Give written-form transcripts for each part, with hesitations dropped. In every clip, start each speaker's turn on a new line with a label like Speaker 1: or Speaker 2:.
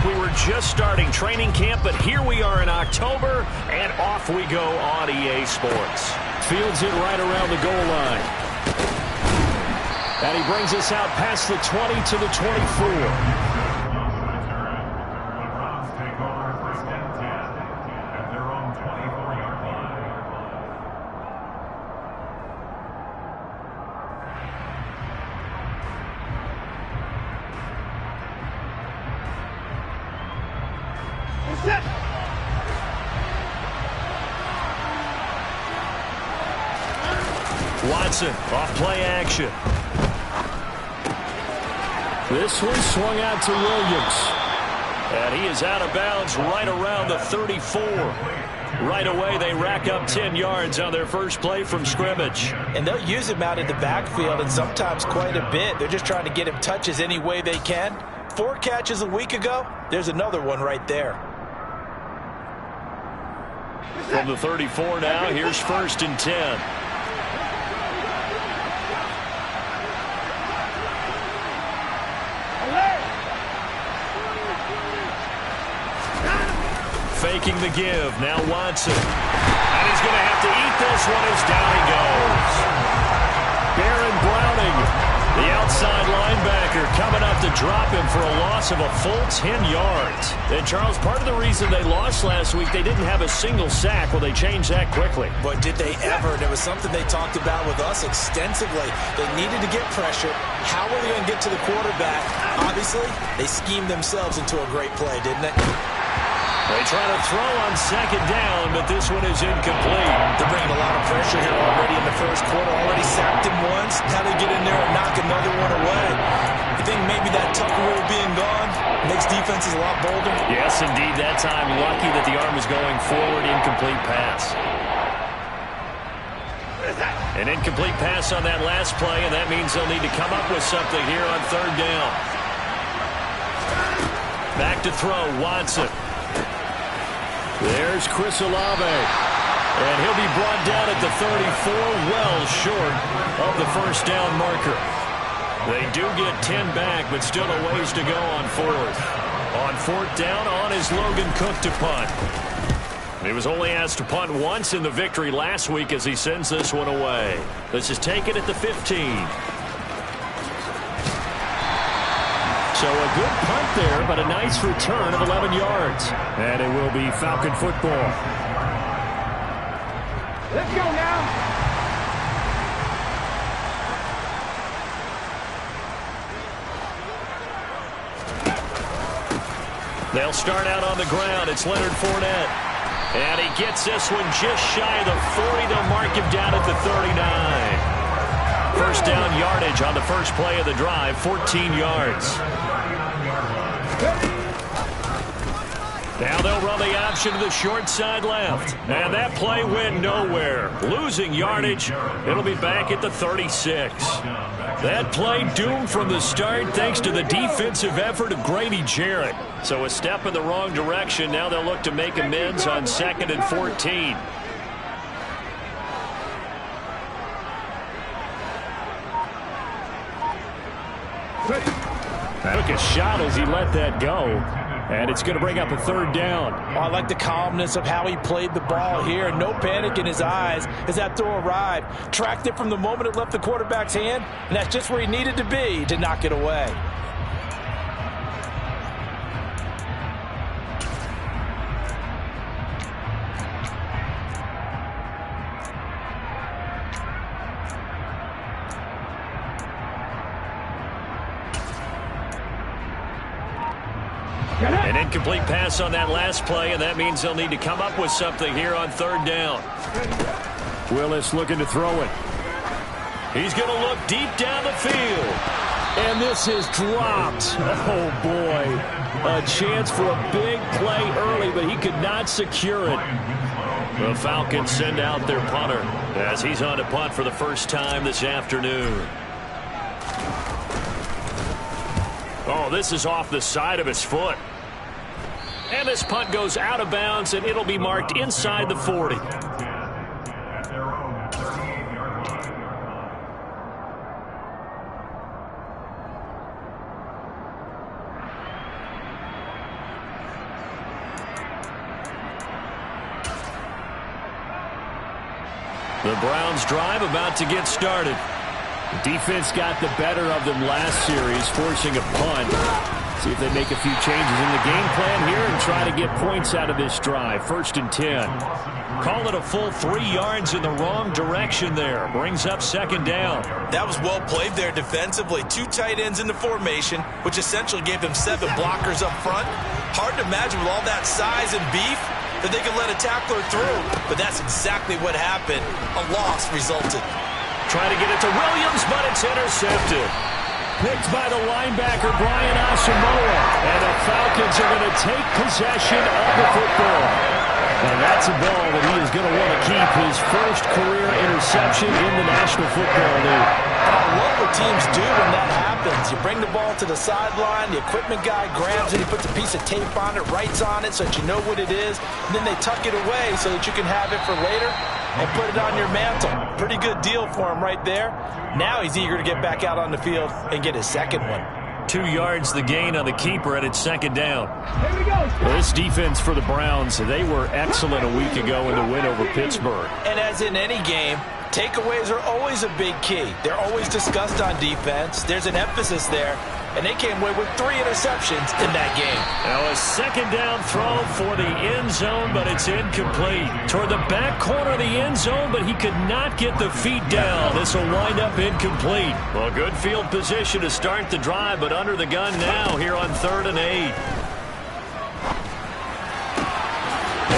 Speaker 1: we were just starting training camp, but here we are in October, and off we go on EA Sports. Fields it right around the goal line. And he brings us out past the 20 to the 24. Watson, off play action. This one swung out to Williams. And he is out of bounds right around the 34. Right away, they rack up 10 yards on their first play from scrimmage.
Speaker 2: And they'll use him out in the backfield, and sometimes quite a bit. They're just trying to get him touches any way they can. 4 catches a week ago, there's another one right there.
Speaker 1: From the 34 now, here's 1st and 10. Faking the give. Now Watson. And he's going to have to eat this one as down he goes. Baron Browning, the outside linebacker, coming up to drop him for a loss of a full 10 yards. And, Charles, part of the reason they lost last week, they didn't have a single sack. Well, they changed that quickly.
Speaker 2: But did they ever? And it was something they talked about with us extensively. They needed to get pressure. How were they going to get to the quarterback? Obviously, they schemed themselves into a great play, didn't they?
Speaker 1: They try to throw on 2nd down, but this one is incomplete.
Speaker 2: They're bringing a lot of pressure here already in the first quarter. Already sacked him once. Now they get in there and knock another one away. You think maybe that Tucker rule being gone makes defenses a lot bolder?
Speaker 1: Yes, indeed. That time, lucky that the arm was going forward. Incomplete pass. An incomplete pass on that last play, and that means they'll need to come up with something here on 3rd down. Back to throw, Watson. There's Chris Olave. And he'll be brought down at the 34, well short of the 1st down marker. They do get 10 back, but still a ways to go on 4th. On 4th down, on is Logan Cook to punt. He was only asked to punt once in the victory last week as he sends this one away. This is taken at the 15. So a good punt there, but a nice return of 11 yards. And it will be Falcon football.
Speaker 3: Let's go now.
Speaker 1: They'll start out on the ground. It's Leonard Fournette. And he gets this one just shy of the 40. They'll mark him down at the 39. 1st down yardage on the first play of the drive, 14 yards. Now they'll run the option to the short side left. And that play went nowhere. Losing yardage. It'll be back at the 36. That play doomed from the start thanks to the defensive effort of Grady Jarrett. So a step in the wrong direction. Now they'll look to make amends on 2nd and 14. Took a shot as he let that go. And it's going to bring up a 3rd down.
Speaker 2: Oh, I like the calmness of how he played the ball here. No panic in his eyes as that throw arrived. Tracked it from the moment it left the quarterback's hand. And that's just where he needed to be to knock it away.
Speaker 1: An incomplete pass on that last play, and that means they'll need to come up with something here on 3rd down. Willis looking to throw it. He's going to look deep down the field. And this is dropped. Oh, boy. A chance for a big play early, but he could not secure it. The Falcons send out their punter as he's on to punt for the first time this afternoon. Oh, this is off the side of his foot. And this punt goes out of bounds, and it'll be marked inside the 40. The Browns drive about to get started.
Speaker 3: The defense got the better of them last series, forcing a punt. See if they make a few changes in the game plan here and try to get points out of this drive. 1st and 10.
Speaker 1: Call it a full 3 yards in the wrong direction there. Brings up 2nd down.
Speaker 2: That was well played there defensively. 2 tight ends in the formation, which essentially gave them 7 blockers up front. Hard to imagine with all that size and beef that they could let a tackler through. But that's exactly what happened. A loss resulted.
Speaker 1: Trying to get it to Williams, but it's intercepted.
Speaker 3: Picked by the linebacker, Brian Asamoah. And the Falcons are going to take possession of the football. And that's a ball that he is going to want to keep, his first career interception in the National Football League.
Speaker 2: I love what teams do when that happens. You bring the ball to the sideline, the equipment guy grabs it, he puts a piece of tape on it, writes on it so that you know what it is, and then they tuck it away so that you can have it for later and put it on your mantle. Pretty good deal for him right there. Now he's eager to get back out on the field and get his second one.
Speaker 1: 2 yards the gain on the keeper, and it's 2nd down.
Speaker 3: Here we go. Well, this defense for the Browns, they were excellent a week ago in the win over Pittsburgh.
Speaker 2: And as in any game, takeaways are always a big key. They're always discussed on defense. There's an emphasis there. And they came away with 3 interceptions in that game.
Speaker 1: Now a 2nd down throw for the end zone, but it's incomplete. Toward the back corner of the end zone, but he could not get the feet down. This will wind up incomplete. Well, good field position to start the drive, but under the gun now here on 3rd and 8.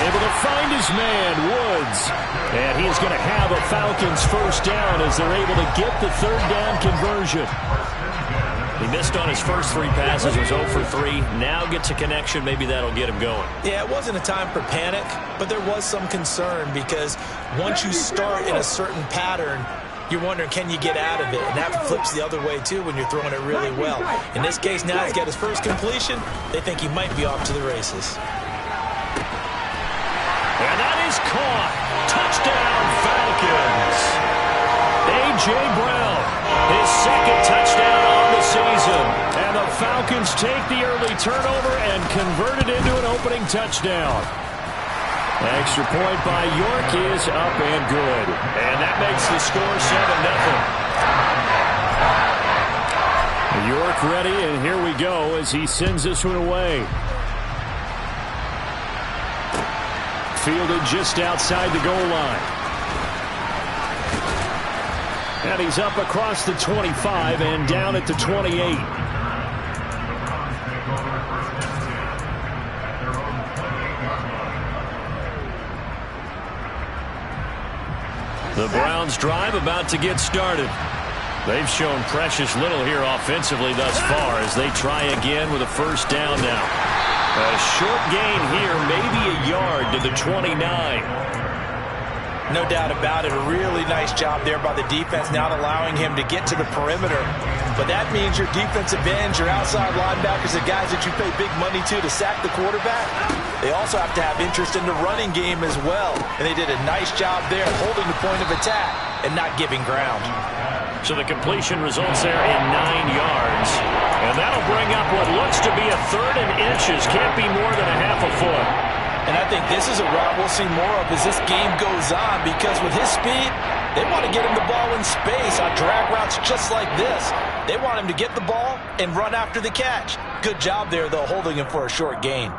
Speaker 3: Able to find his man, Woods. And he's going to have a Falcons first down as they're able to get the 3rd down conversion.
Speaker 1: He missed on his first 3 passes, was 0 for 3. Now gets a connection. Maybe that'll get him going.
Speaker 2: Yeah, it wasn't a time for panic, but there was some concern because once you start in a certain pattern, you're wondering, can you get out of it? And that flips the other way, too, when you're throwing it really well. In this case, now he's got his first completion. They think he might be off to the races.
Speaker 1: And that is caught. Touchdown, Falcons. A.J. Brown, his 2nd touchdown on the season. And the Falcons take the early turnover and convert it into an opening touchdown.
Speaker 3: Extra point by York is up and good.
Speaker 1: And that makes the score 7-0.
Speaker 3: York ready, and here we go as he sends this one away. Fielded just outside the goal line. And he's up across the 25 and down at the 28.
Speaker 1: The Browns drive about to get started. They've shown precious little here offensively thus far as they try again with a first down now. A short gain here, maybe a yard to the 29.
Speaker 2: No doubt about it. A really nice job there by the defense, not allowing him to get to the perimeter. But that means your defensive ends, your outside linebackers, the guys that you pay big money to sack the quarterback, they also have to have interest in the running game as well. And they did a nice job there holding the point of attack and not giving ground.
Speaker 1: So the completion results there in 9 yards. And that'll bring up what looks to be a 3rd and inches. Can't be more than a half a foot.
Speaker 2: And I think this is a route we'll see more of as this game goes on, because with his speed, they want to get him the ball in space on drag routes just like this. They want him to get the ball and run after the catch. Good job there, though, holding him for a short gain.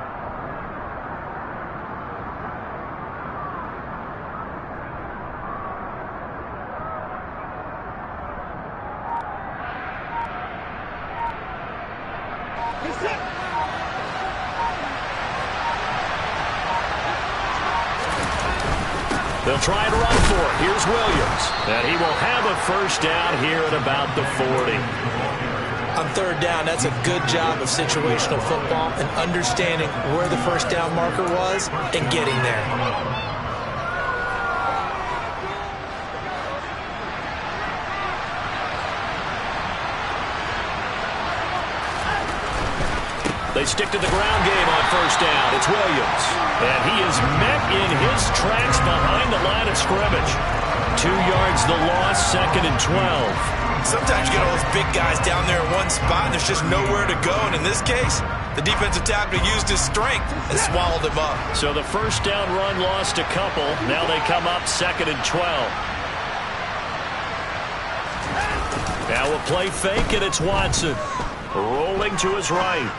Speaker 1: They'll try and run for it. Here's Williams. And he will have a first down here at about the 40.
Speaker 2: On 3rd down, that's a good job of situational football and understanding where the first down marker was and getting there.
Speaker 1: They stick to the ground game on first down. It's Williams. And he is met in his tracks behind the line of scrimmage. 2 yards the loss, 2nd and 12.
Speaker 2: Sometimes you get all those big guys down there in one spot and there's just nowhere to go. And in this case, the defensive tackle used his strength and swallowed him up.
Speaker 1: So the first down run lost a couple. Now they come up 2nd and 12. Now a play fake, and it's Watson. Rolling to his right.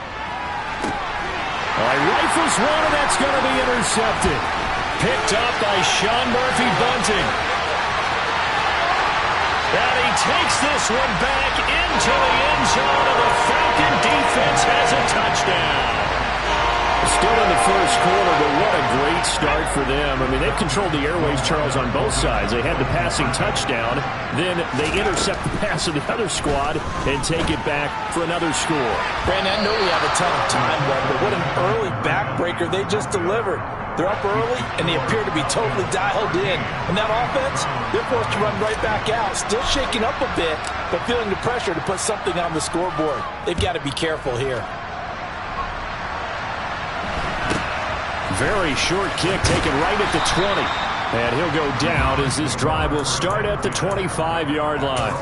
Speaker 3: Rifles one, and that's going to be intercepted.
Speaker 1: Picked up by Sean Murphy-Bunting. And he takes this one back into the end zone, and the Falcon defense has a touchdown.
Speaker 3: Still in the first quarter, but what a great start for them. I mean, they've controlled the airways, Charles, on both sides. They had the passing touchdown. Then they intercept the pass of the other squad and take it back for another score.
Speaker 2: Brandon, I know we have a ton of time left, but what an early backbreaker they just delivered. They're up early, and they appear to be totally dialed in. And that offense, they're forced to run right back out, still shaking up a bit, but feeling the pressure to put something on the scoreboard. They've got to be careful here.
Speaker 3: Very short kick taken right at the 20. And he'll go down as this drive will start at the 25-yard line.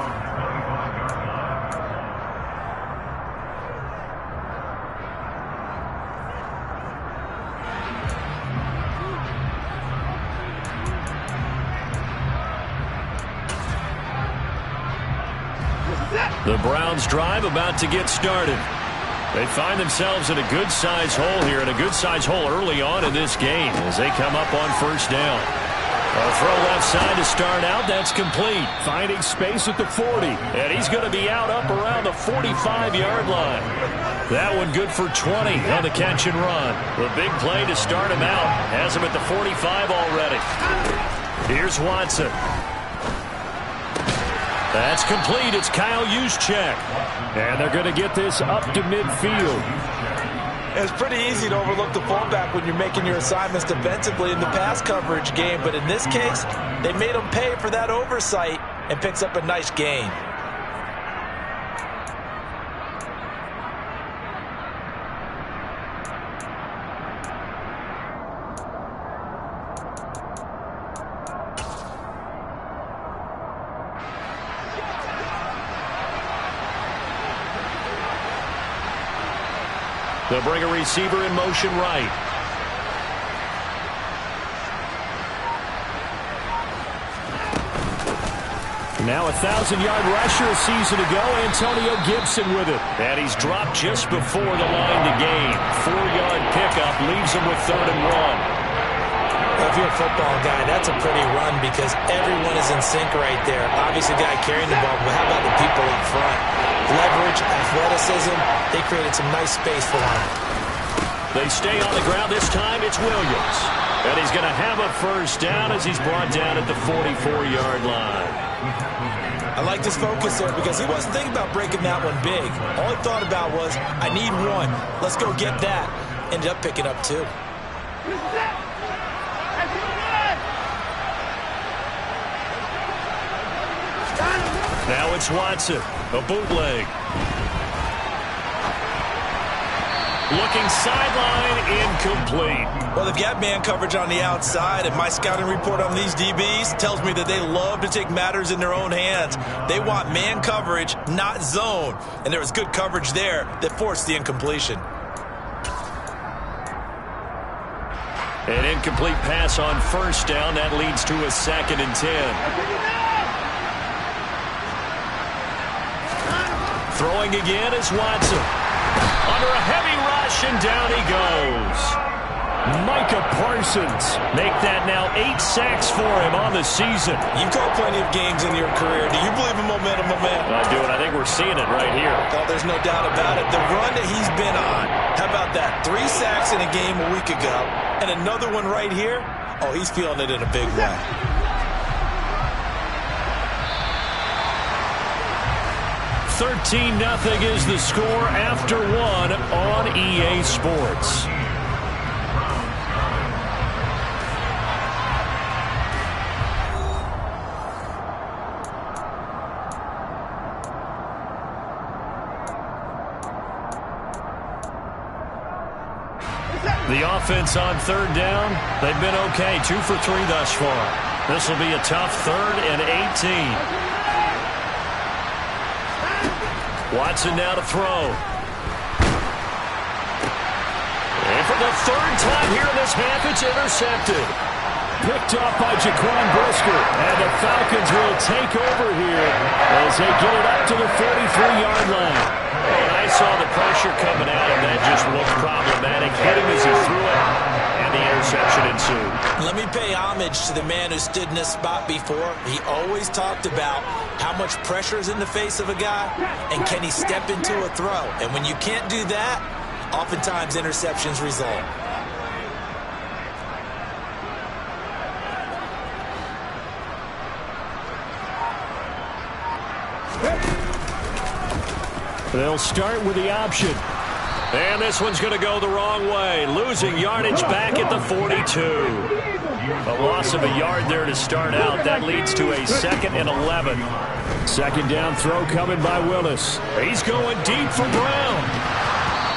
Speaker 1: The Browns drive about to get started. They find themselves in a good-sized hole here, and a good-sized hole early on in this game as they come up on first down. A throw left side to start out. That's complete.
Speaker 3: Finding space at the 40.
Speaker 1: And he's going to be out up around the 45-yard line. That one good for 20 on the catch and run. The big play to start him out. Has him at the 45 already. Here's Watson. That's complete. It's Kyle Juszczyk.
Speaker 3: And they're going to get this up to midfield.
Speaker 2: It's pretty easy to overlook the fullback when you're making your assignments defensively in the pass coverage game. But in this case, they made him pay for that oversight and picks up a nice gain.
Speaker 1: They'll bring a receiver in motion right.
Speaker 3: Now a 1,000-yard rusher a season ago, Antonio Gibson with it.
Speaker 1: And he's dropped just before the line to gain. 4-yard pickup leaves him with 3rd and 1.
Speaker 2: Well, if you're a football guy, that's a pretty run because everyone is in sync right there. Obviously, the guy carrying the ball, but how about the people up front? Leverage, athleticism, they created some nice space for him.
Speaker 1: They stay on the ground. This time it's Williams. And he's going to have a first down as he's brought down at the 44-yard line.
Speaker 2: I like this focus there because he wasn't thinking about breaking that one big. All he thought about was, I need one. Let's go get that. Ended up picking up 2.
Speaker 1: Now it's Watson, a bootleg. Looking sideline, incomplete.
Speaker 2: Well, they've got man coverage on the outside, and my scouting report on these DBs tells me that they love to take matters in their own hands. They want man coverage, not zone. And there was good coverage there that forced the incompletion.
Speaker 1: An incomplete pass on first down. That leads to a 2nd and 10. Throwing again is Watson. Under a heavy rush, and down he goes.
Speaker 3: Micah Parsons.
Speaker 1: Make that now 8 sacks for him on the season.
Speaker 2: You've called plenty of games in your career. Do you believe in momentum, my man?
Speaker 1: I do, and I think we're seeing it right here.
Speaker 2: Oh, there's no doubt about it. The run that he's been on. How about that? 3 sacks in a game a week ago, and another one right here. Oh, he's feeling it in a big way.
Speaker 1: 13-0 is the score after 1 on EA Sports. The offense on 3rd down, they've been okay. 2 for 3 thus far. This will be a tough 3rd and 18. Watson now to throw. And for the 3rd time here in this half, it's intercepted.
Speaker 3: Picked off by Jaquan Brisker. And the Falcons will take over here as they get it up to the 43-yard line.
Speaker 1: And I saw the pressure coming at him. That just looked problematic. Hit him as he threw it, and the interception ensued.
Speaker 2: Let me pay homage to the man who stood in this spot before. He always talked about how much pressure is in the face of a guy, and can he step into a throw. And when you can't do that, oftentimes interceptions result.
Speaker 3: They'll start with the option.
Speaker 1: And this one's going to go the wrong way. Losing yardage back at the 42. A loss of a yard there to start out. That leads to a 2nd and 11.
Speaker 3: Second down throw coming by Willis.
Speaker 1: He's going deep for Brown.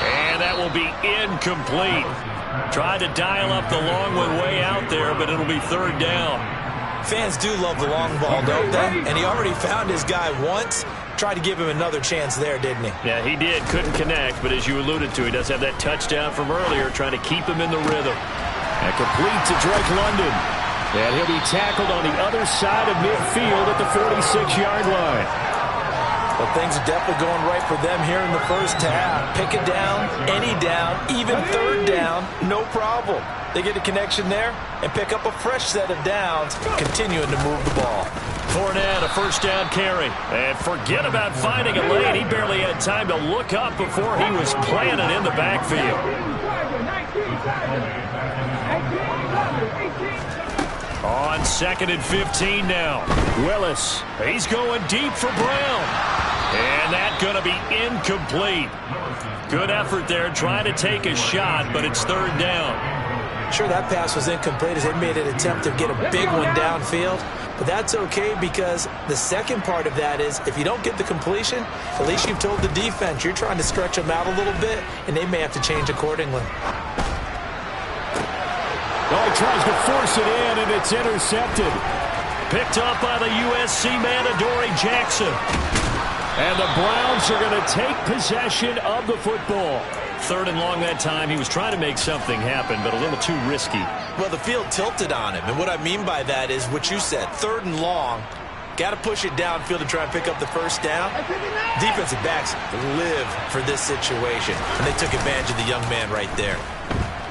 Speaker 1: And that will be incomplete. Tried to dial up the long one way out there, but it'll be 3rd down.
Speaker 2: Fans do love the long ball, don't they? And he already found his guy once. Tried to give him another chance there, didn't he?
Speaker 1: Yeah, he did. Couldn't connect, but as you alluded to, he does have that touchdown from earlier, trying to keep him in the rhythm.
Speaker 3: And complete to Drake London. And he'll be tackled on the other side of midfield at the 46-yard line.
Speaker 2: Well, things are definitely going right for them here in the first half. Pick it down, any down, even 3rd down, no problem. They get a connection there and pick up a fresh set of downs, continuing to move the ball.
Speaker 1: Fournette, a 1st down carry. And forget about finding a lane. He barely had time to look up before he was planted in the backfield. On 2nd and 15 now. Willis, he's going deep for Brown. And that's going to be incomplete. Good effort there trying to take a shot, but it's 3rd down.
Speaker 2: Sure, that pass was incomplete as they made an attempt to get a big one downfield. But that's okay because the second part of that is if you don't get the completion, at least you've told the defense you're trying to stretch them out a little bit, and they may have to change accordingly.
Speaker 3: Oh, he tries to force it in, and it's intercepted.
Speaker 1: Picked up by the USC man, Adoree Jackson.
Speaker 3: And the Browns are going to take possession of the football.
Speaker 1: 3rd and long that time. He was trying to make something happen, but a little too risky.
Speaker 2: Well, the field tilted on him, and what I mean by that is what you said, 3rd and long. Got to push it downfield to try and pick up the 1st down. Defensive backs live for this situation, and they took advantage of the young man right there.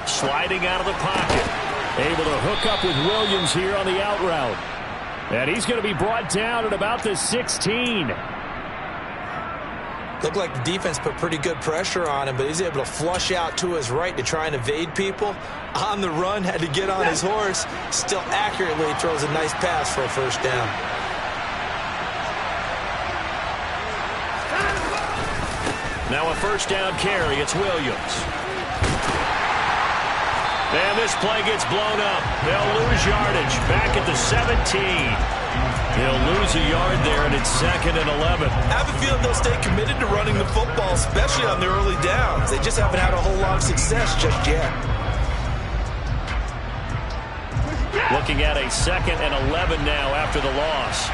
Speaker 1: Sliding out of the pocket.
Speaker 3: Able to hook up with Williams here on the out route. And he's going to be brought down at about the 16.
Speaker 2: Looked like the defense put pretty good pressure on him, but he's able to flush out to his right to try and evade people. On the run, had to get on his horse. Still accurately throws a nice pass for a 1st down.
Speaker 1: Now a 1st down carry. It's Williams. And this play gets blown up. They'll lose yardage back at the 17. They'll lose a yard there, and it's 2nd and 11.
Speaker 2: I have a feeling they'll stay committed to running the football, especially on the early downs. They just haven't had a whole lot of success just yet.
Speaker 1: Looking at a 2nd and 11 now after the loss.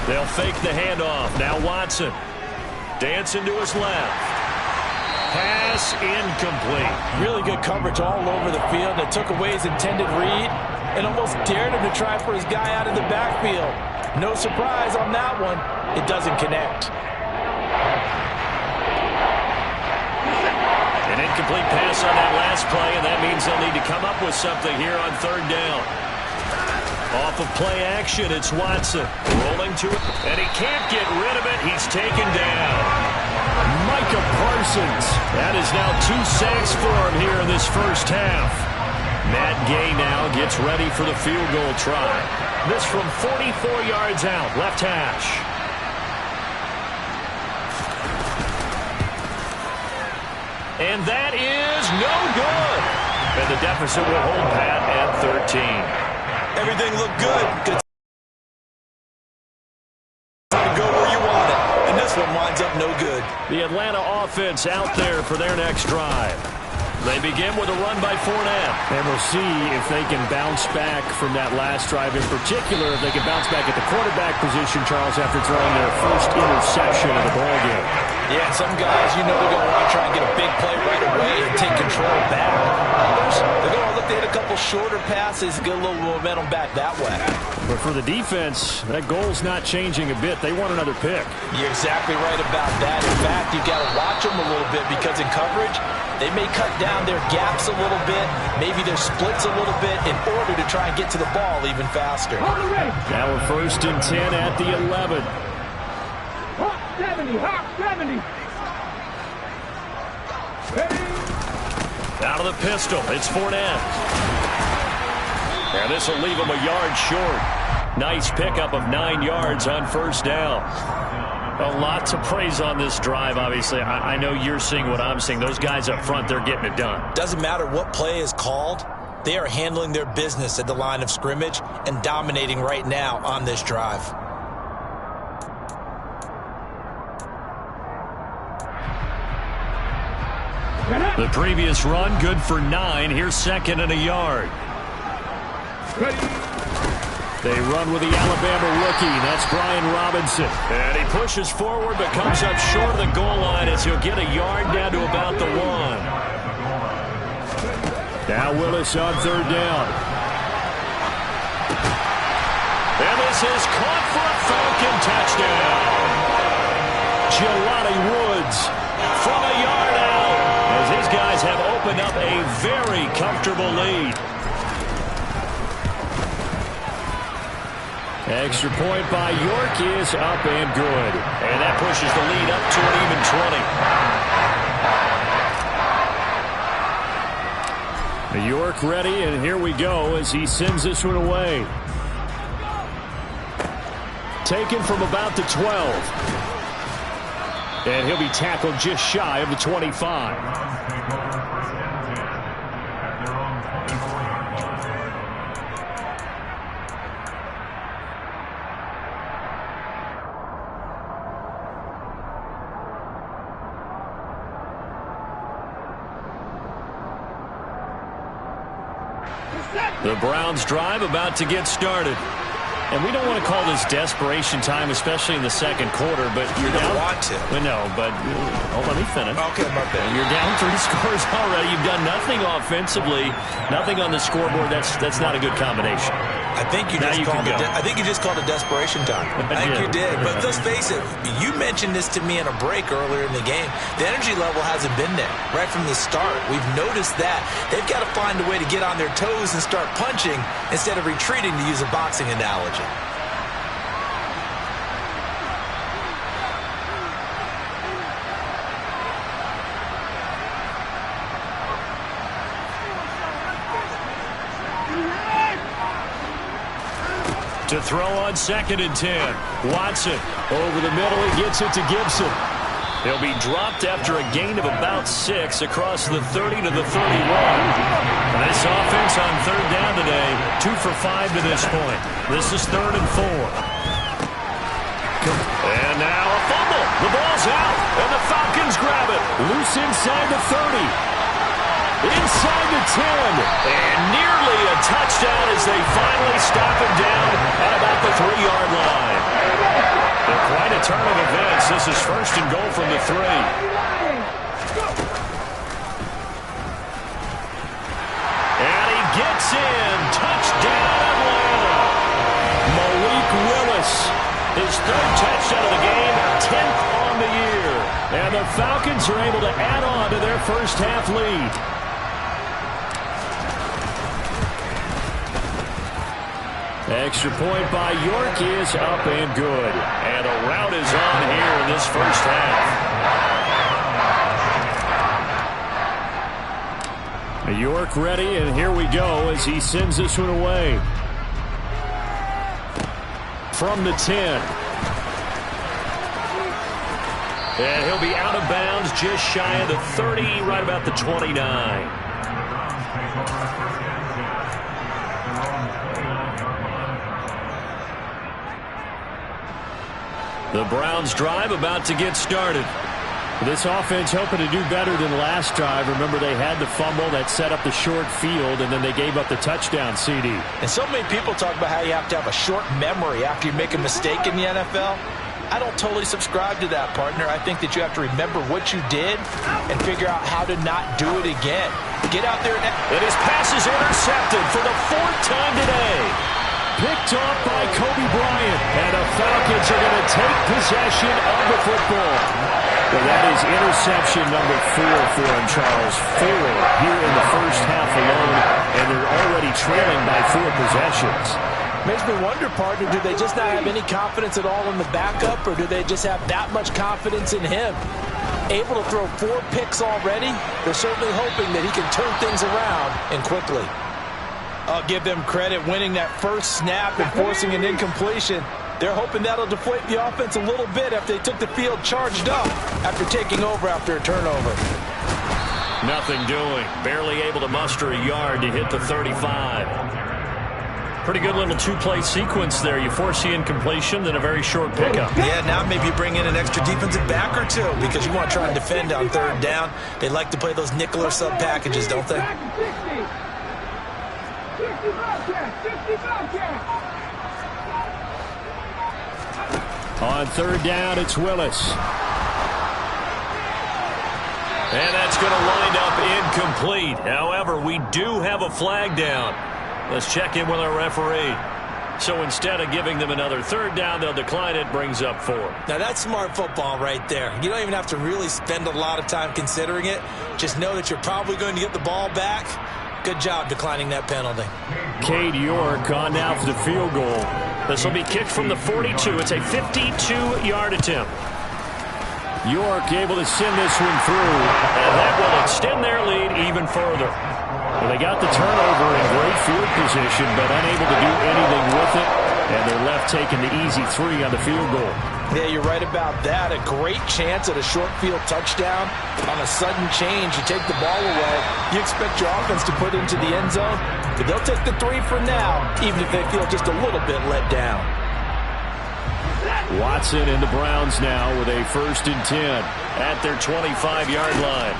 Speaker 1: They'll fake the handoff. Now Watson. Dancing to his left. Pass incomplete.
Speaker 2: Really good coverage all over the field. It took away his intended read and almost dared him to try for his guy out of the backfield. No surprise on that one. It doesn't connect.
Speaker 1: An incomplete pass on that last play, and that means they'll need to come up with something here on 3rd down. Off of play action, it's Watson. Rolling to it, and he can't get rid of it. He's taken down.
Speaker 3: Micah Parsons. That is now 2 sacks for him here in this first half.
Speaker 1: Matt Gay now gets ready for the field goal try. This from 44 yards out, left hash. And that is no good. And the deficit will hold pat at 13.
Speaker 2: Everything looked good. Good to go where you want it. And this one winds up no good.
Speaker 1: The Atlanta offense out there for their next drive. They begin with a run by Fournette.
Speaker 3: And we'll see if they can bounce back from that last drive in particular, if they can bounce back at the quarterback position, Charles, after throwing their first interception of the ballgame.
Speaker 2: Yeah, some guys, they're going to want to try and get a big play right away and take control back. Others, they're going to look to hit a couple shorter passes, get a little momentum back that way.
Speaker 3: But for the defense, that goal's not changing a bit. They want another pick.
Speaker 2: You're exactly right about that. In fact, you've got to watch them a little bit because in coverage, they may cut down their gaps a little bit, maybe their splits a little bit in order to try and get to the ball even faster.
Speaker 3: Now we're 1st and 10 at the 11.
Speaker 4: Hawk 70, Hawk 70.
Speaker 1: Out of the pistol, it's Fournette. And this will leave him a yard short. Nice pickup of 9 yards on 1st down. A lot to praise on this drive, obviously. I know you're seeing what I'm seeing. Those guys up front, they're getting it done.
Speaker 2: Doesn't matter what play is called. They are handling their business at the line of scrimmage and dominating right now on this drive.
Speaker 1: The previous run, good for 9. Here's 2nd and a yard. They run with the Alabama rookie. That's Brian Robinson. And he pushes forward but comes up short of the goal line as he'll get a yard down to about the 1. Now Willis on 3rd down. And this is caught for a Falcon touchdown. Jelani Woods from a yard out as these guys have opened up a very comfortable lead. Extra point by York is up and good. And that pushes the lead up to an even 20. York ready, and here we go as he sends this one away. Taken from about the 12. And he'll be tackled just shy of the 25. The Browns drive about to get started. And we don't want to call this desperation time, especially in the 2nd quarter, but you're down.
Speaker 2: You don't want to.
Speaker 1: Well, no, but let me finish.
Speaker 2: Okay, my bad.
Speaker 1: You're down 3 scores already. You've done nothing offensively, nothing on the scoreboard. That's not a good combination.
Speaker 2: I think you just called it desperation time. I think you did. But let's face it, you mentioned this to me in a break earlier in the game. The energy level hasn't been there right from the start. We've noticed that. They've got to find a way to get on their toes and start punching instead of retreating, to use a boxing analogy.
Speaker 1: To throw on 2nd and 10. Watson over the middle. He gets it to Gibson. He'll be dropped after a gain of about 6 across the 30 to the 31. This offense on 3rd down today, 2 for 5 to this point. This is 3rd and 4. And now a fumble. The ball's out, and the Falcons grab it. Loose inside the 30. Inside the 10, and nearly a touchdown as they finally stop him down at about the 3-yard line. They're quite a turn of events. This is 1st and goal from the 3. And he gets in. Touchdown, Atlanta. Malik Willis, his 3rd touchdown of the game, 10th on the year. And the Falcons are able to add on to their first half lead. Extra point by York is up and good. And a rout is on here in this first half. York ready, and here we go as he sends this one away. From the 10. And he'll be out of bounds just shy of the 30, right about the 29. The Browns drive about to get started.
Speaker 3: This offense hoping to do better than last drive. Remember, they had the fumble that set up the short field, and then they gave up the touchdown CD.
Speaker 2: And so many people talk about how you have to have a short memory after you make a mistake in the NFL. I don't totally subscribe to that, partner. I think that you have to remember what you did and figure out how to not do it again. Get out there
Speaker 1: and his pass is intercepted for the 4th time today.
Speaker 3: Picked off by Kobe Bryant, and the Falcons are going to take possession of the football. Well, that is interception number 4 for him, Charles. 4 here in the first half alone, and they're already trailing by 4 possessions.
Speaker 2: Makes me wonder, partner, do they just not have any confidence at all in the backup, or do they just have that much confidence in him? Able to throw 4 picks already, they're certainly hoping that he can turn things around and quickly. I'll give them credit winning that first snap and forcing an incompletion. They're hoping that'll deflate the offense a little bit after they took the field charged up after taking over after a turnover.
Speaker 1: Nothing doing. Barely able to muster a yard to hit the 35. Pretty good little 2-play sequence there. You force the incompletion, then a very short pickup.
Speaker 2: Yeah, now maybe you bring in an extra defensive back or 2 because you want to try and defend on 3rd down. They like to play those nickel or sub packages, don't they?
Speaker 4: 60 Bobcats.
Speaker 3: On 3rd down, it's Willis.
Speaker 1: And that's going to wind up incomplete. However, we do have a flag down. Let's check in with our referee. So instead of giving them another 3rd down, they'll decline it, brings up 4.
Speaker 2: Now that's smart football right there. You don't even have to really spend a lot of time considering it. Just know that you're probably going to get the ball back. Good job declining that penalty.
Speaker 3: Cade York on now for the field goal.
Speaker 1: This will be kicked from the 42. It's a 52-yard attempt.
Speaker 3: York able to send this one through.
Speaker 1: And that will extend their lead even further.
Speaker 3: Well, they got the turnover in great field position, but unable to do anything with it. And they're left taking the easy 3 on the field goal.
Speaker 2: Yeah, you're right about that. A great chance at a short field touchdown. On a sudden change, you take the ball away. You expect your offense to put it into the end zone. But they'll take the 3 for now, even if they feel just a little bit let down.
Speaker 3: Watson and the Browns now with a 1st and 10
Speaker 1: at their 25-yard line.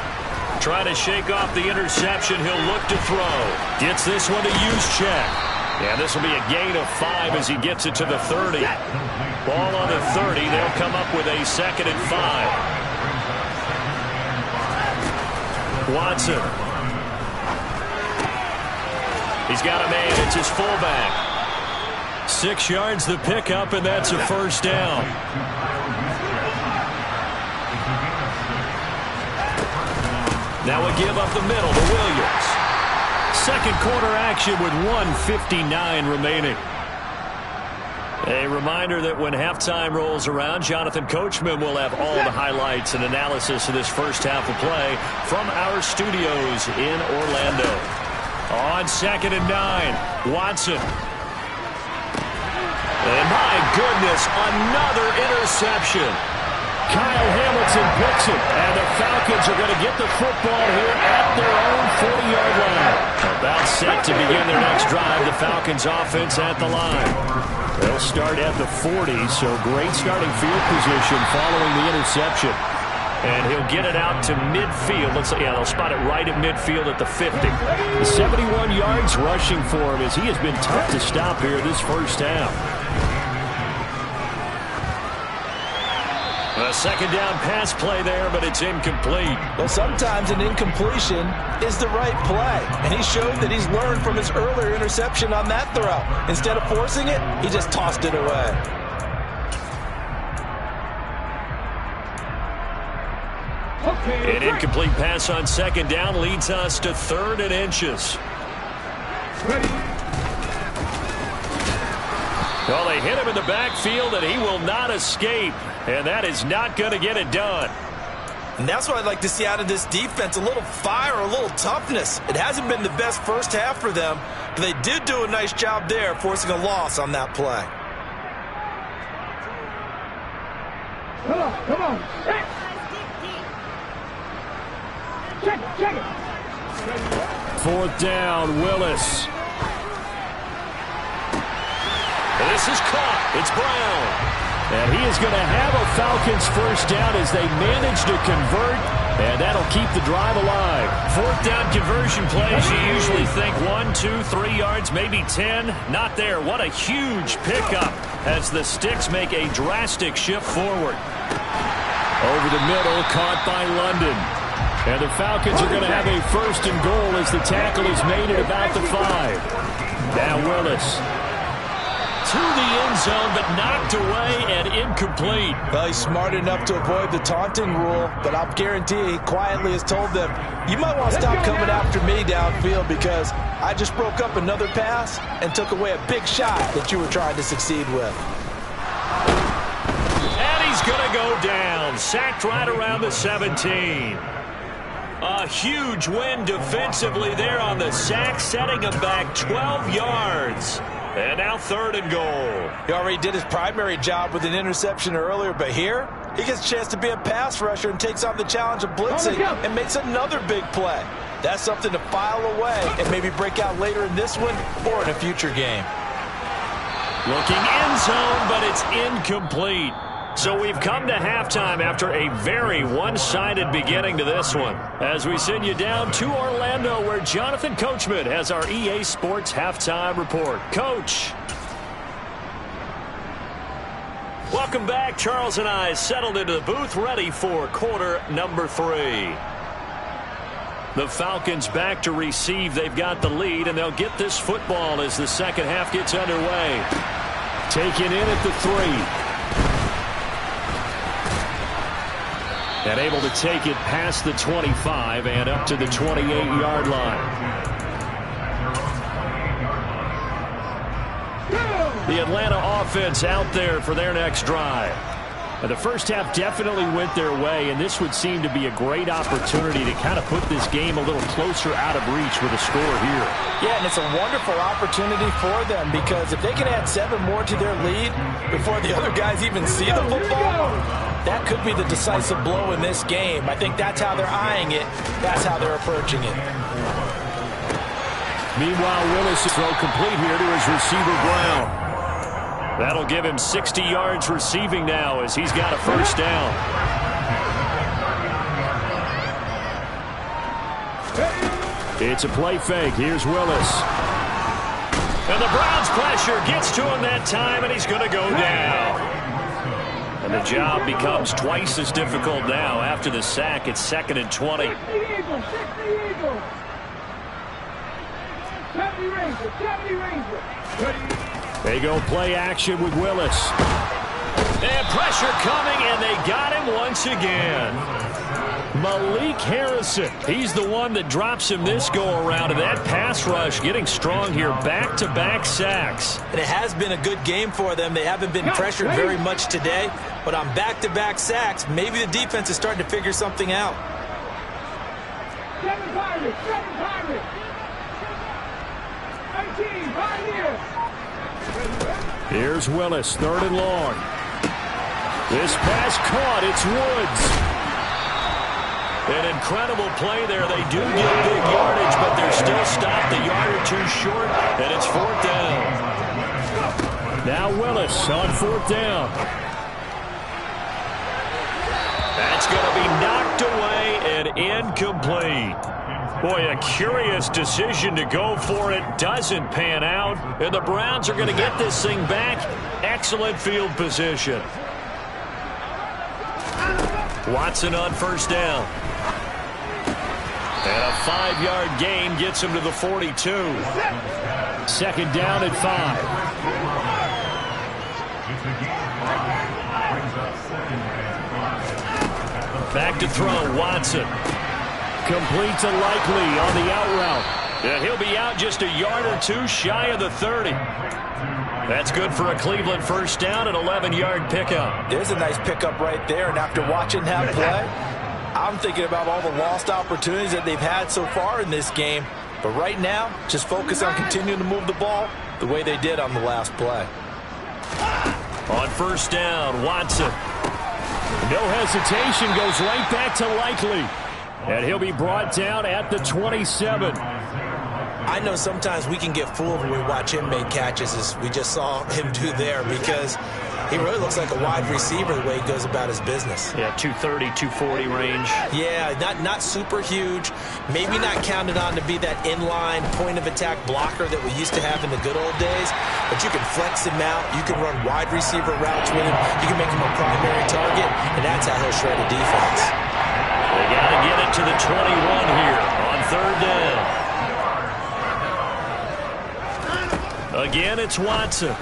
Speaker 1: Trying to shake off the interception. He'll look to throw. Gets this one to Juszczyk. Yeah, this will be a gain of 5 as he gets it to the 30. Ball on the 30. They'll come up with a 2nd and 5. Watson. He's got a man. It's his fullback.
Speaker 3: 6 yards the pickup, and that's a 1st down.
Speaker 1: Now we give up the middle to Williams.
Speaker 3: 2nd quarter action with 1:59 remaining.
Speaker 1: A reminder that when halftime rolls around, Jonathan Coachman will have all the highlights and analysis of this first half of play from our studios in Orlando.
Speaker 3: On 2nd and 9, Watson.
Speaker 1: And my goodness, another interception.
Speaker 3: Kyle Hamilton picks it, and the Falcons are going to get the football here at their own 40-yard line.
Speaker 1: About set to begin their next drive, the Falcons offense at the line.
Speaker 3: They'll start at the 40, so great starting field position following the interception.
Speaker 1: And he'll get it out to midfield. They'll spot it right at midfield at the 50.
Speaker 3: 71 yards rushing for him as he has been tough to stop here this first half.
Speaker 1: A 2nd down pass play there, but it's incomplete.
Speaker 2: Well, sometimes an incompletion is the right play. And he showed that he's learned from his earlier interception on that throw. Instead of forcing it, he just tossed it away.
Speaker 1: An incomplete pass on 2nd down leads us to 3rd and inches. Well, they hit him in the backfield, and he will not escape. And that is not going to get it done.
Speaker 2: And that's what I'd like to see out of this defense, a little fire, a little toughness. It hasn't been the best first half for them, but they did do a nice job there, forcing a loss on that play.
Speaker 4: Come on. Check it.
Speaker 3: 4th down, Willis.
Speaker 1: This is caught. It's Brown.
Speaker 3: And he is going to have a Falcons first down as they manage to convert, and that'll keep the drive alive.
Speaker 1: Fourth down conversion plays, you usually think 1, 2, 3 yards, maybe 10. Not there. What a huge pickup as the Sticks make a drastic shift forward.
Speaker 3: Over the middle, caught by London. And the Falcons are going to have a first and goal as the tackle is made at about the 5. Now Willis.
Speaker 1: To the end zone, but knocked away and incomplete.
Speaker 2: Well, he's smart enough to avoid the taunting rule, but I'll guarantee he quietly has told them, you might want to stop coming after me downfield because I just broke up another pass and took away a big shot that you were trying to succeed with.
Speaker 1: And he's going to go down. Sacked right around the 17. A huge win defensively there on the sack, setting him back 12 yards. And now 3rd and goal.
Speaker 2: He already did his primary job with an interception earlier, but here he gets a chance to be a pass rusher and takes on the challenge of blitzing and makes another big play. That's something to file away and maybe break out later in this one or in a future game.
Speaker 1: Looking end zone, but it's incomplete. So we've come to halftime after a very one-sided beginning to this one. As we send you down to Orlando, where Jonathan Coachman has our EA Sports Halftime Report. Coach. Welcome back. Charles and I settled into the booth, ready for quarter number 3. The Falcons back to receive. They've got the lead, and they'll get this football as the second half gets underway.
Speaker 3: Taken in at the 3. And able to take it past the 25 and up to the 28-yard line. The Atlanta offense out there for their next drive. And the first half definitely went their way, and this would seem to be a great opportunity to kind of put this game a little closer out of reach with a score here.
Speaker 2: Yeah, and it's a wonderful opportunity for them because if they can add 7 more to their lead before the other guys even see the football, that could be the decisive blow in this game. I think that's how they're eyeing it. That's how they're approaching it.
Speaker 3: Meanwhile, Willis is throw complete here to his receiver, Brown.
Speaker 1: That'll give him 60 yards receiving now as he's got a first down.
Speaker 3: It's a play fake. Here's Willis.
Speaker 1: And the Browns pressure gets to him that time, and he's going to go down. And the job becomes twice as difficult now. After the sack, it's 2nd and 20.
Speaker 3: They go play action with Willis.
Speaker 1: And pressure coming, and they got him once again.
Speaker 3: Malik Harrison.
Speaker 1: He's the one that drops him this go-around, and that pass rush getting strong here. Back-to-back sacks.
Speaker 2: And it has been a good game for them. They haven't been pressured very much today, but on back-to-back sacks, maybe the defense is starting to figure something out.
Speaker 4: 7 Pirates, 19, Pioneers.
Speaker 3: Here's Willis, 3rd and long. This pass caught. It's Woods.
Speaker 1: An incredible play there. They do get big yardage, but they're still stopped a yard or 2 short, and it's 4th down.
Speaker 3: Now Willis on 4th down.
Speaker 1: That's going to be knocked away and incomplete. Boy, a curious decision to go for it. Doesn't pan out. And the Browns are going to get this thing back. Excellent field position. Watson on first down. And a 5-yard gain gets him to the 42.
Speaker 3: 2nd down at 5.
Speaker 1: Back to throw, Watson.
Speaker 3: Complete to Likely on the out route.
Speaker 1: And he'll be out just a yard or 2 shy of the 30. That's good for a Cleveland first down, an 11-yard pickup.
Speaker 2: There's a nice pickup right there, and after watching that play, I'm thinking about all the lost opportunities that they've had so far in this game. But right now, just focus on continuing to move the ball the way they did on the last play.
Speaker 1: On first down, Watson.
Speaker 3: No hesitation, goes right back to Likely. And he'll be brought down at the 27.
Speaker 2: I know sometimes we can get fooled when we watch him make catches, as we just saw him do there, because He really looks like a wide receiver the way he goes about his business.
Speaker 3: Yeah, 230, 240 range.
Speaker 2: Yeah, not super huge. Maybe not counted on to be that inline point-of-attack blocker that we used to have in the good old days. But you can flex him out. You can run wide receiver routes with him. You can make him a primary target, and that's how he'll shred a defense.
Speaker 1: They got to get it to the 21 here on third down. Again, it's Watson.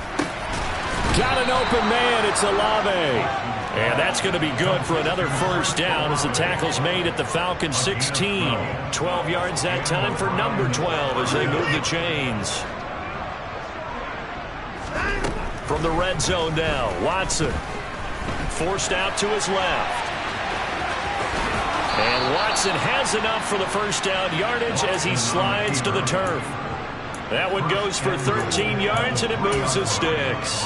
Speaker 3: Got an open man. It's Olave.
Speaker 1: And that's going to be good for another first down as the tackle's made at the Falcons 16. 12 yards that time for number 12 as they move the chains. From the red zone now, Watson forced out to his left. And Watson has enough for the first down yardage as he slides to the turf. That one goes for 13 yards, and it moves the sticks.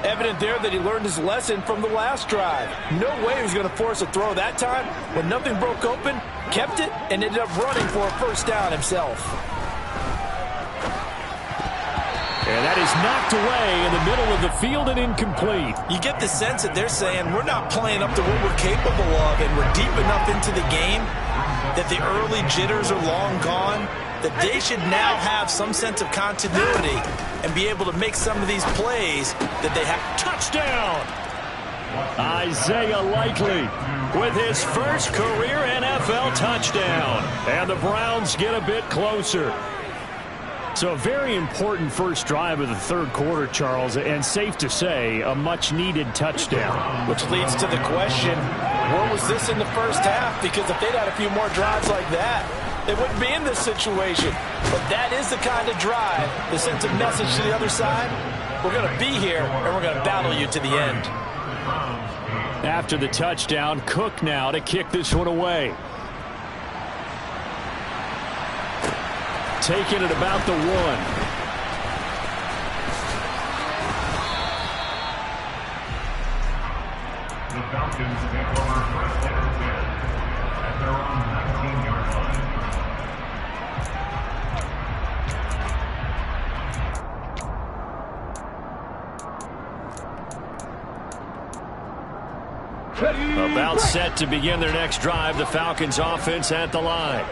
Speaker 2: Evident there that he learned his lesson from the last drive. No way he was going to force a throw that time. When nothing broke open, kept it, and ended up running for a first down himself.
Speaker 3: And that is knocked away in the middle of the field and incomplete.
Speaker 2: You get the sense that they're saying we're not playing up to what we're capable of, and we're deep enough into the game that the early jitters are long gone, that they should now have some sense of continuity and be able to make some of these plays that they have.
Speaker 3: Touchdown! Isaiah Likely with his first career NFL touchdown. And the Browns get a bit closer. So a very important first drive of the third quarter, Charles, and safe to say, a much-needed touchdown.
Speaker 2: Which leads to the question, where was this in the first half? Because if they'd had a few more drives like that, they wouldn't be in this situation. But that is the kind of drive that sends a message to the other side. We're going to be here, and we're going to battle you to the end.
Speaker 3: After the touchdown, Cook now to kick this one away. Taking it about the 1.
Speaker 5: The Falcons take over first and 10 at their own 19-yard
Speaker 1: line. About set to begin their next drive, the Falcons offense at the line.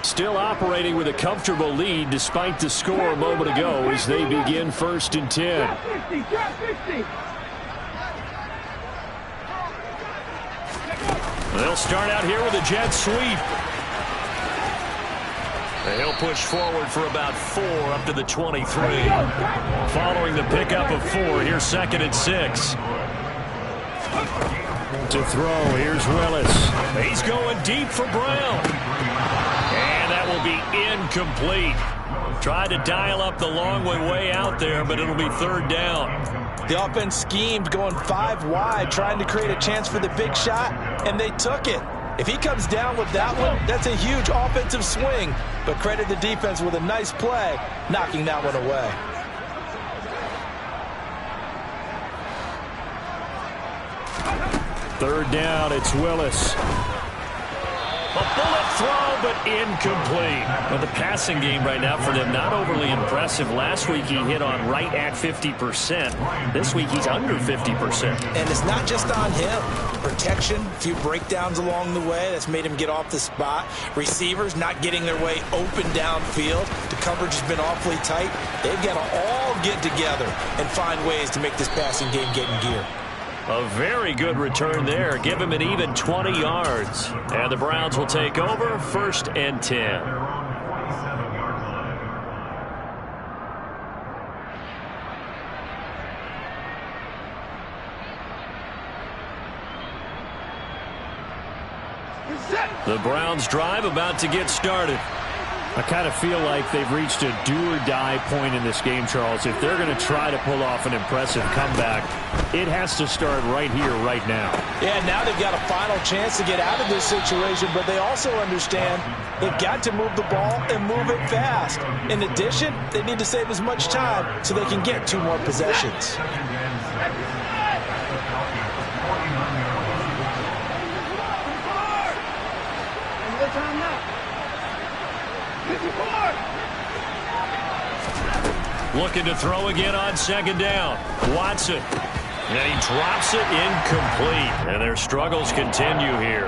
Speaker 3: Still operating with a comfortable lead despite the score a moment ago as they begin first and 10.
Speaker 1: They'll start out here with a jet sweep. They'll push forward for about 4 up to the 23. Following the pickup of 4, here's second and 6.
Speaker 3: To throw, here's Willis.
Speaker 1: He's going deep for Brown. And that will be incomplete. Tried to dial up the long way out there, but it'll be third down.
Speaker 2: The offense schemed going 5 wide, trying to create a chance for the big shot, and they took it. If he comes down with that one, that's a huge offensive swing. But credit the defense with a nice play, knocking that one away.
Speaker 3: Third down, it's Willis.
Speaker 1: A bullet throw, but incomplete. Well, the passing game right now for them, not overly impressive. Last week he hit on right at 50%. This week he's under 50%.
Speaker 2: And it's not just on him. Protection, a few breakdowns along the way. That's made him get off the spot. Receivers not getting their way open downfield. The coverage has been awfully tight. They've got to all get together and find ways to make this passing game get in gear.
Speaker 1: A very good return there. Give him an even 20 yards. And the Browns will take over first and 10. The Browns drive about to get started.
Speaker 3: I kind of feel like they've reached a do-or-die point in this game, Charles. If they're going to try to pull off an impressive comeback, it has to start right here, right now.
Speaker 2: Yeah, now they've got a final chance to get out of this situation, but they also understand they've got to move the ball and move it fast. In addition, they need to save as much time so they can get 2 more possessions.
Speaker 1: Looking to throw again on second down. Watson And he drops it incomplete. And their struggles continue here.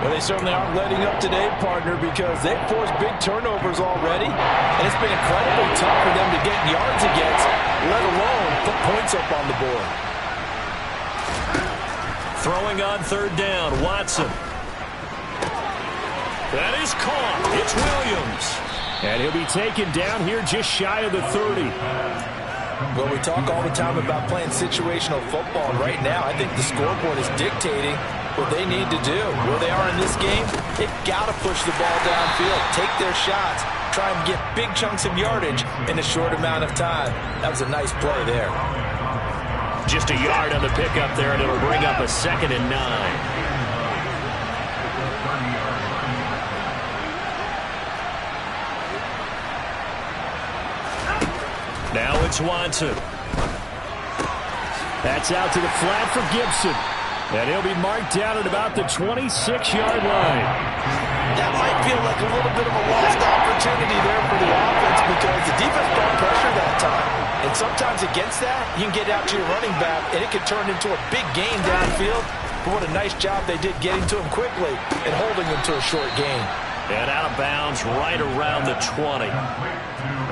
Speaker 2: Well, they certainly aren't letting up today, partner, because they've forced big turnovers already. And it's been incredibly tough for them to get yards against, let alone put points up on the board.
Speaker 1: Throwing on third down, Watson. That is caught. It's Williams.
Speaker 3: And he'll be taken down here just shy of the 30.
Speaker 2: Well, we talk all the time about playing situational football, and right now I think the scoreboard is dictating what they need to do. Where they are in this game, they've got to push the ball downfield, take their shots, try and get big chunks of yardage in a short amount of time. That was a nice play there.
Speaker 1: Just a yard on the pickup there, and it'll bring up a 2nd and 9. Now it's Watson.
Speaker 3: That's out to the flat for Gibson. And he'll be marked down at about the 26-yard line.
Speaker 2: That might feel like a little bit of a lost opportunity there for the offense because the defense brought pressure that time. And sometimes against that, you can get out to your running back, and it can turn into a big gain downfield. But what a nice job they did getting to him quickly and holding him to a short gain.
Speaker 1: And out of bounds right around the 20.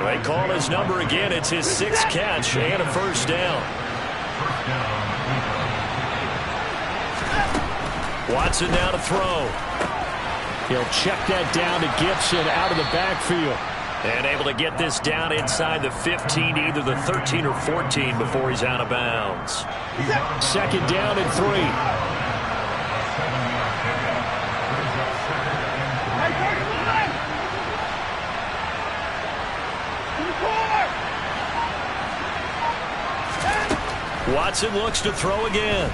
Speaker 1: They call his number again. It's his 6th catch and a first down. Watson now to throw.
Speaker 3: He'll check that down to Gibson out of the backfield.
Speaker 1: And able to get this down inside the 15, either the 13 or 14 before he's out of bounds.
Speaker 3: 2nd down and 3.
Speaker 1: Watson looks to throw again.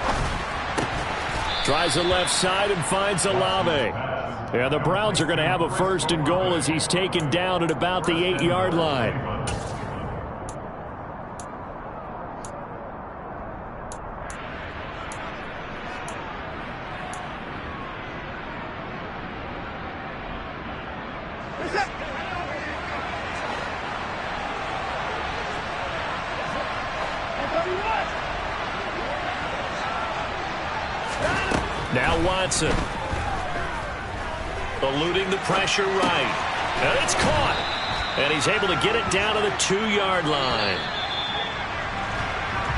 Speaker 3: Tries the left side and finds Olave. Yeah, the Browns are going to have a 1st and goal as he's taken down at about the 8-yard line.
Speaker 1: Now Watson. Eluding the pressure right. And it's caught. And he's able to get it down to the 2-yard line.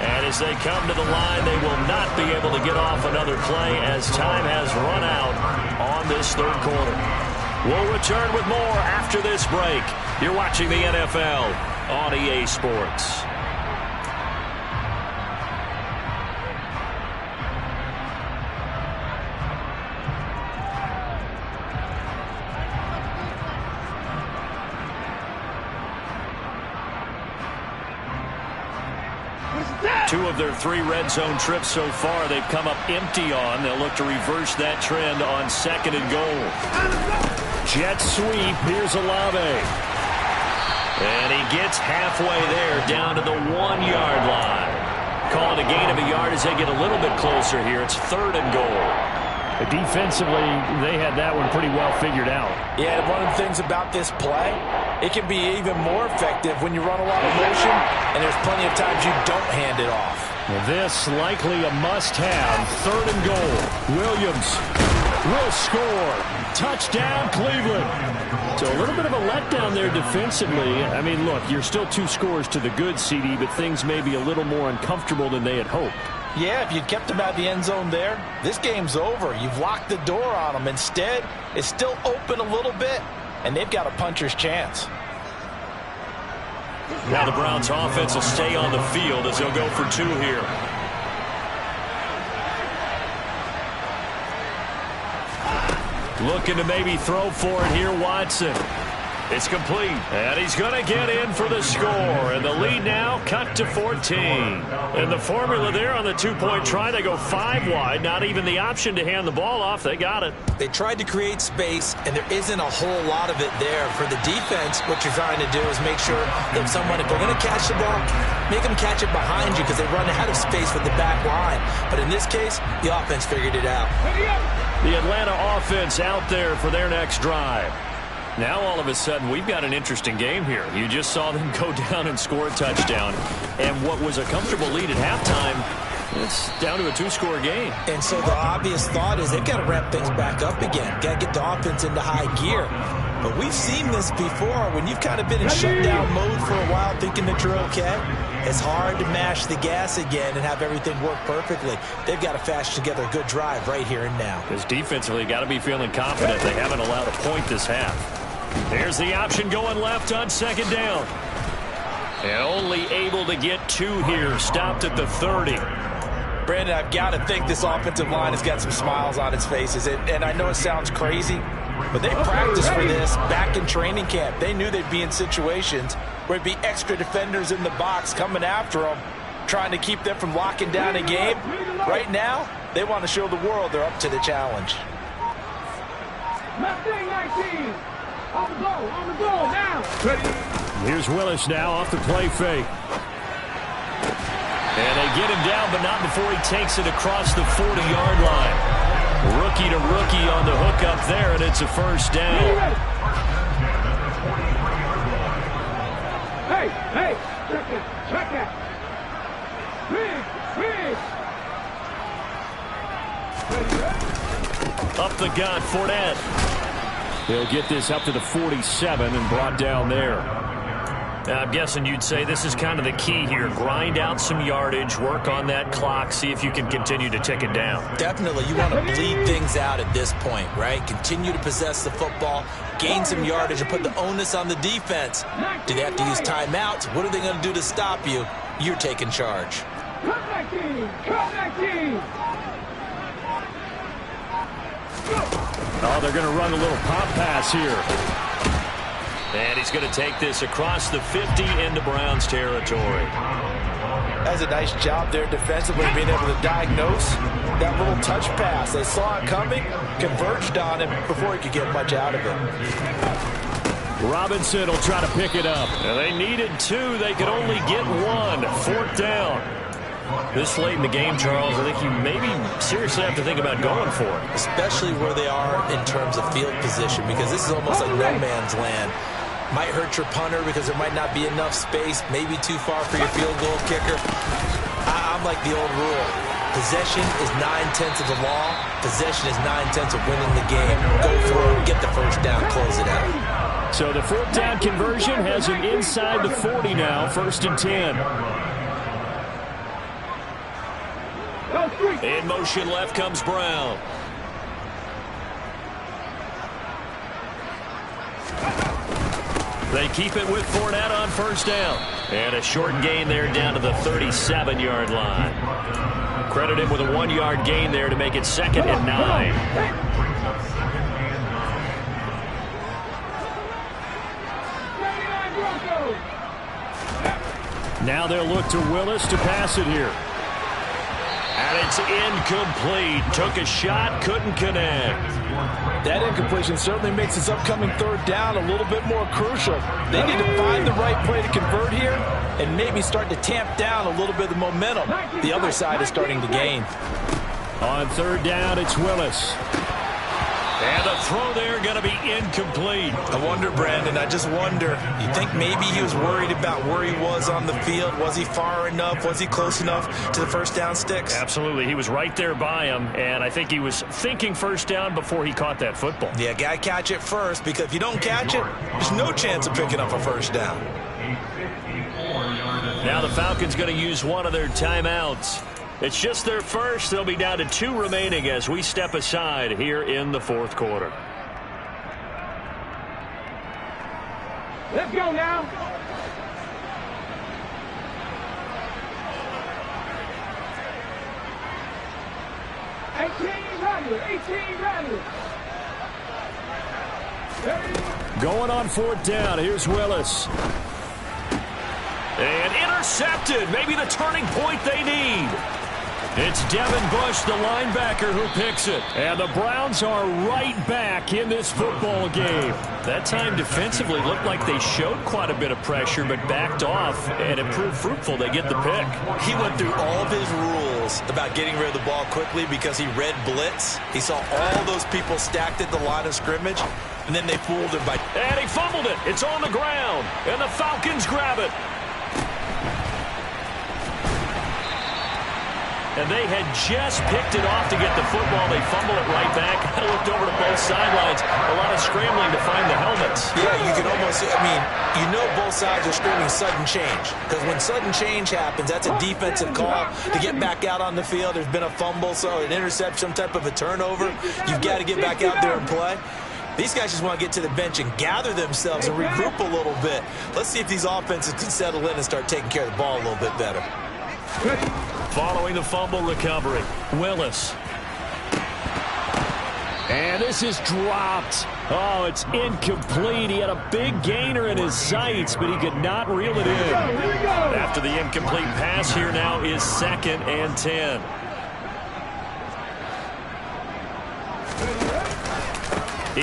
Speaker 1: And as they come to the line, they will not be able to get off another play as time has run out on this 3rd quarter. We'll return with more after this break. You're watching the NFL on EA Sports. Two of their 3 red zone trips so far they've come up empty on. They'll look to reverse that trend on 2nd and goal.
Speaker 3: Jet sweep. Here's Olave.
Speaker 1: And he gets halfway there down to the 1-yard line. Calling a gain of a yard as they get a little bit closer here. It's 3rd and goal.
Speaker 3: Defensively, they had that one pretty well figured out.
Speaker 2: Yeah, one of the things about this play, it can be even more effective when you run a lot of motion, and there's plenty of times you don't hand it off.
Speaker 3: Well, this likely a must-have. 3rd and goal. Williams will score. Touchdown, Cleveland. So a little bit of a letdown there defensively. I mean, look, you're still 2 scores to the good, CD, but things may be a little more uncomfortable than they had hoped.
Speaker 2: Yeah, if you kept them out of the end zone there, this game's over. You've locked the door on them. Instead, it's still open a little bit, and they've got a puncher's chance.
Speaker 1: Now the Browns offense will stay on the field as they'll go for 2 here. Looking to maybe throw for it here, Watson. It's complete, and he's going to get in for the score. And the lead now cut to 14. And the formula there on the 2-point try, they go 5 wide. Not even the option to hand the ball off. They got it.
Speaker 2: They tried to create space, and there isn't a whole lot of it there. For the defense, what you're trying to do is make sure that someone, if they're going to catch the ball, make them catch it behind you because they run out of space with the back line. But in this case, the offense figured it out.
Speaker 1: The Atlanta offense out there for their next drive. Now all of a sudden we've got an interesting game here. You just saw them go down and score a touchdown. And what was a comfortable lead at halftime, it's down to a two-score game.
Speaker 2: And so the obvious thought is they've got to ramp things back up again. Got to get the offense into high gear. But we've seen this before. When you've kind of been in shutdown mode for a while thinking that you're okay, it's hard to mash the gas again and have everything work perfectly. They've got to fashion together a good drive right here and now.
Speaker 1: Because defensively, got to be feeling confident. They haven't allowed a point this half. There's the option going left on second down. And only able to get 2 here. Stopped at the 30.
Speaker 2: Brandon, I've got to think this offensive line has got some smiles on its faces. And I know it sounds crazy, but they practiced for this back in training camp. They knew they'd be in situations where there'd be extra defenders in the box coming after them, trying to keep them from locking down a game. Right now, they want to show the world they're up to the challenge.
Speaker 4: Left wing 19. On the go, now. Ready.
Speaker 3: Here's Willis now off the play fake.
Speaker 1: And they get him down, but not before he takes it across the 40-yard line. Rookie to rookie on the hook up there, and it's a first down.
Speaker 4: Hey, check that. Big.
Speaker 1: Up the gut, Fournette.
Speaker 3: They'll get this up to the 47 and brought down there.
Speaker 1: Now, I'm guessing you'd say this is kind of the key here. Grind out some yardage, work on that clock, see if you can continue to tick it down.
Speaker 2: Definitely. You want to bleed things out at this point, right? Continue to possess the football, gain some yardage, and put the onus on the defense. Do they have to use timeouts? What are they going to do to stop you? You're taking charge.
Speaker 4: Cut that team.
Speaker 3: Oh, they're going to run a little pop pass here.
Speaker 1: And he's going to take this across the 50 into Browns territory.
Speaker 2: That's a nice job there defensively, being able to diagnose that little touch pass. They saw it coming, converged on him before he could get much out of it.
Speaker 3: Robinson will try to pick it up.
Speaker 1: And they needed 2. They could only get 1. 4th down. This late in the game, Charles, I think you maybe seriously have to think about going for it.
Speaker 2: Especially where they are in terms of field position, because this is almost like no man's land. Might hurt your punter because there might not be enough space, maybe too far for your field goal kicker. I'm like the old rule. Possession is 9/10 of the law. Possession is 9/10 of winning the game. Go for it, get the first down, close it out.
Speaker 3: So the 4th down conversion has him inside the 40 now, 1st and 10.
Speaker 1: In motion left comes Brown. They keep it with Fournette on 1st down. And a short gain there down to the 37-yard line. Credit him with a 1-yard gain there to make it 2nd and 9.
Speaker 3: Now they'll look to Willis to pass it here.
Speaker 1: And it's incomplete. Took a shot, couldn't connect.
Speaker 2: That incompletion certainly makes this upcoming 3rd down a little bit more crucial. They need to find the right play to convert here and maybe start to tamp down a little bit of the momentum the other side is starting to gain.
Speaker 3: On 3rd down, it's Willis.
Speaker 1: And the throw there going to be incomplete.
Speaker 2: I wonder, Brandon, I just wonder, you think maybe he was worried about where he was on the field? Was he far enough? Was he close enough to the 1st down sticks?
Speaker 1: Absolutely. He was right there by him, and I think he was thinking 1st down before he caught that football.
Speaker 2: Yeah, got to catch it first, because if you don't catch it, there's no chance of picking up a 1st down.
Speaker 1: Now the Falcons going to use one of their timeouts. It's just their first. They'll be down to 2 remaining as we step aside here in the 4th quarter.
Speaker 4: Let's go now. $18 ready.
Speaker 3: Going on 4th down. Here's Willis.
Speaker 1: And intercepted. Maybe the turning point they need. It's Devin Bush, the linebacker, who picks it.
Speaker 3: And the Browns are right back in this football game.
Speaker 1: That time defensively looked like they showed quite a bit of pressure but backed off, and it proved fruitful. They get the pick.
Speaker 2: He went through all of his rules about getting rid of the ball quickly because he read blitz. He saw all those people stacked at the line of scrimmage, and then they fooled him by...
Speaker 1: And he fumbled it. It's on the ground, and the Falcons grab it. And they had just picked it off to get the football. They fumble it right back. I looked over to both sidelines. A lot of scrambling to find the helmets.
Speaker 2: Yeah, you can almost, I mean, you know both sides are screaming sudden change. Because when sudden change happens, that's a defensive call to get back out on the field. There's been a fumble, so an interception, some type of a turnover. You've got to get back out there and play. These guys just want to get to the bench and gather themselves and regroup a little bit. Let's see if these offenses can settle in and start taking care of the ball a little bit better.
Speaker 1: Following the fumble recovery, Willis.
Speaker 3: And this is dropped. Oh, it's incomplete. He had a big gainer in his sights, but he could not reel it in.
Speaker 1: After the incomplete pass, here now is 2nd and 10.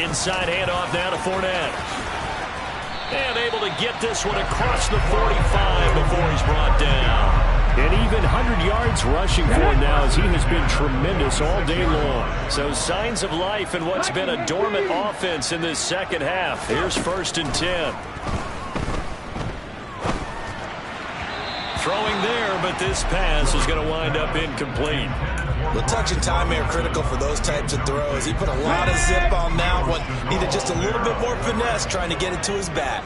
Speaker 1: Inside handoff now to Fournette. And able to get this one across the 45 before he's brought down.
Speaker 3: And even 100 yards rushing for him now as he has been tremendous all day long.
Speaker 1: So signs of life in what's been a dormant offense in this second half. Here's 1st and 10. Throwing there, but this pass is going to wind up incomplete.
Speaker 2: The touch and time are critical for those types of throws. He put a lot of zip on that one. Needed just a little bit more finesse trying to get it to his back.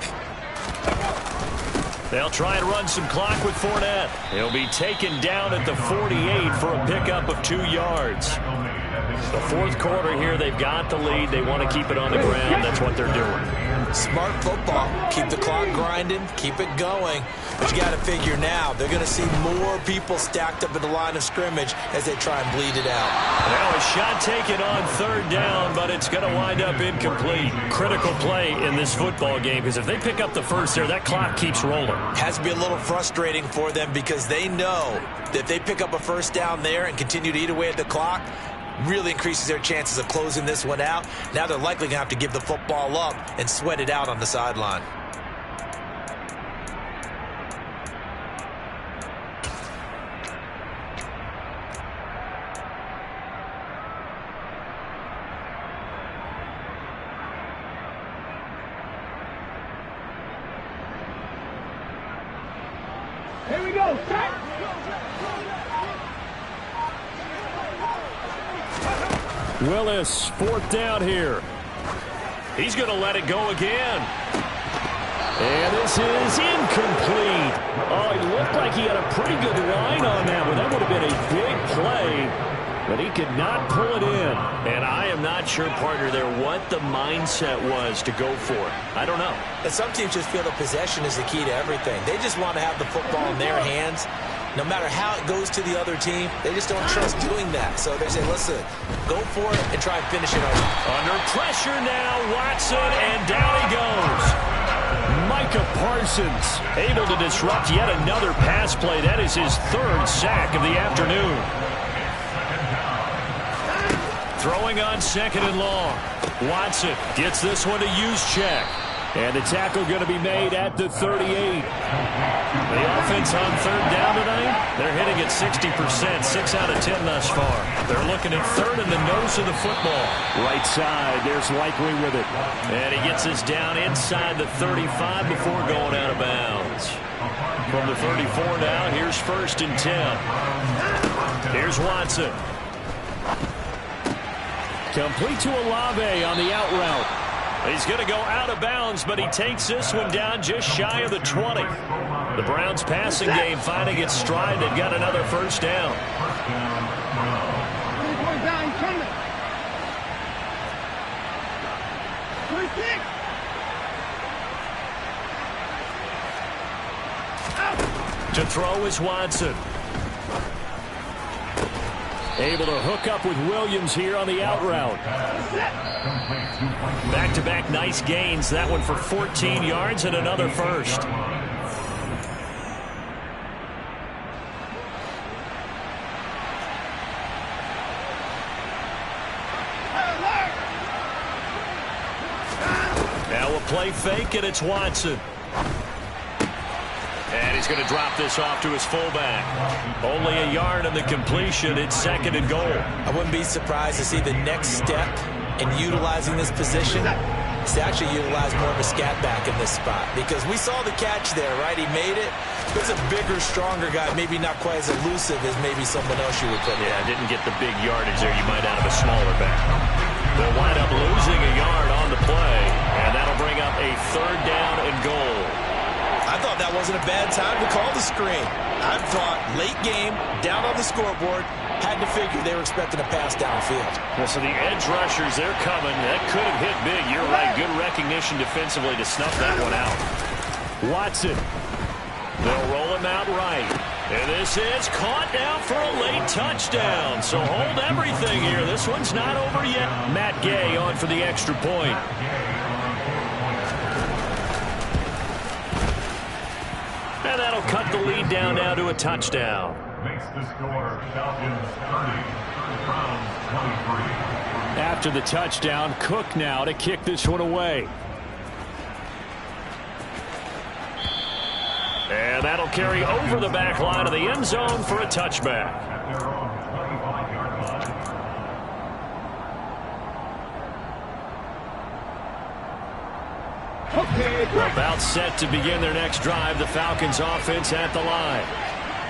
Speaker 1: They'll try and run some clock with Fournette. He'll be taken down at the 48 for a pickup of 2 yards. The 4th quarter here, they've got the lead. They want to keep it on the ground. That's what they're doing.
Speaker 2: Smart football. Keep the clock grinding. Keep it going. But you got to figure now, they're going to see more people stacked up at the line of scrimmage as they try and bleed it out.
Speaker 1: Now a shot taken on 3rd down, but it's going to wind up incomplete. Critical play in this football game, because if they pick up the first there, that clock keeps rolling.
Speaker 2: Has to be a little frustrating for them because they know that if they pick up a 1st down there and continue to eat away at the clock, really increases their chances of closing this one out. Now they're likely going to have to give the football up and sweat it out on the sideline.
Speaker 4: Here we go. Set.
Speaker 3: Willis, 4th down here.
Speaker 1: He's going to let it go again.
Speaker 3: And this is incomplete. Oh, he looked like he had a pretty good line on that one. That would have been a big play, but he could not pull it in.
Speaker 1: And I am not sure, partner, there what the mindset was to go for it. I don't know.
Speaker 2: And some teams just feel the possession is the key to everything. They just want to have the football in their hands. No matter how it goes to the other team, they just don't trust doing that. So they say, listen, go for it and try and finish it over.
Speaker 1: Under pressure now, Watson, and down he goes.
Speaker 3: Micah Parsons
Speaker 1: able to disrupt yet another pass play. That is his 3rd sack of the afternoon. Throwing on 2nd and long. Watson gets this one to Juszczyk.
Speaker 3: And the tackle going to be made at the 38.
Speaker 1: The offense on 3rd down tonight, they're hitting at 60%, 6 out of 10 thus far. They're looking at 3rd in the nose of the football.
Speaker 3: Right side, there's Likely with it.
Speaker 1: And he gets us down inside the 35 before going out of bounds. From the 34 now, here's 1st and 10. Here's Watson.
Speaker 3: Complete to Olave on the out route.
Speaker 1: He's going to go out of bounds, but he takes this one down just shy of the 20. The Browns passing game finding its stride. They've got another 1st down. To throw is Watson.
Speaker 3: Able to hook up with Williams here on the out route.
Speaker 1: Back-to-back nice gains. That one for 14 yards and another 1st. Now a play fake, and it's Watson. And he's going to drop this off to his fullback. Only a yard on the completion. It's 2nd and goal.
Speaker 2: I wouldn't be surprised to see the next step in utilizing this position to actually utilize more of a scat back in this spot because we saw the catch there, right? He made it. It's a bigger, stronger guy, maybe not quite as elusive as maybe someone else you would put in.
Speaker 1: Yeah, didn't get the big yardage there you might out of a smaller back. They'll wind up losing a yard on the play, and that'll bring up a 3rd down and goal.
Speaker 2: I thought that wasn't a bad time to call the screen. I thought late game, down on the scoreboard, had to figure they were expecting a pass downfield.
Speaker 1: Well, so the edge rushers, they're coming. That could have hit big. You're right. Good recognition defensively to snuff that one out.
Speaker 3: Watson.
Speaker 1: They'll roll him out right. And this is caught down for a late touchdown. So hold everything here. This one's not over yet. Matt Gay on for the extra point. And that'll cut the lead down now to a touchdown.
Speaker 5: Makes the score Falcons 30, Browns 23.
Speaker 3: After the touchdown, Cook now to kick this one away.
Speaker 1: And that'll carry over the back line of the end zone for a touchback.
Speaker 5: At their own 25-yard line.
Speaker 1: About set to begin their next drive. The Falcons offense at the line.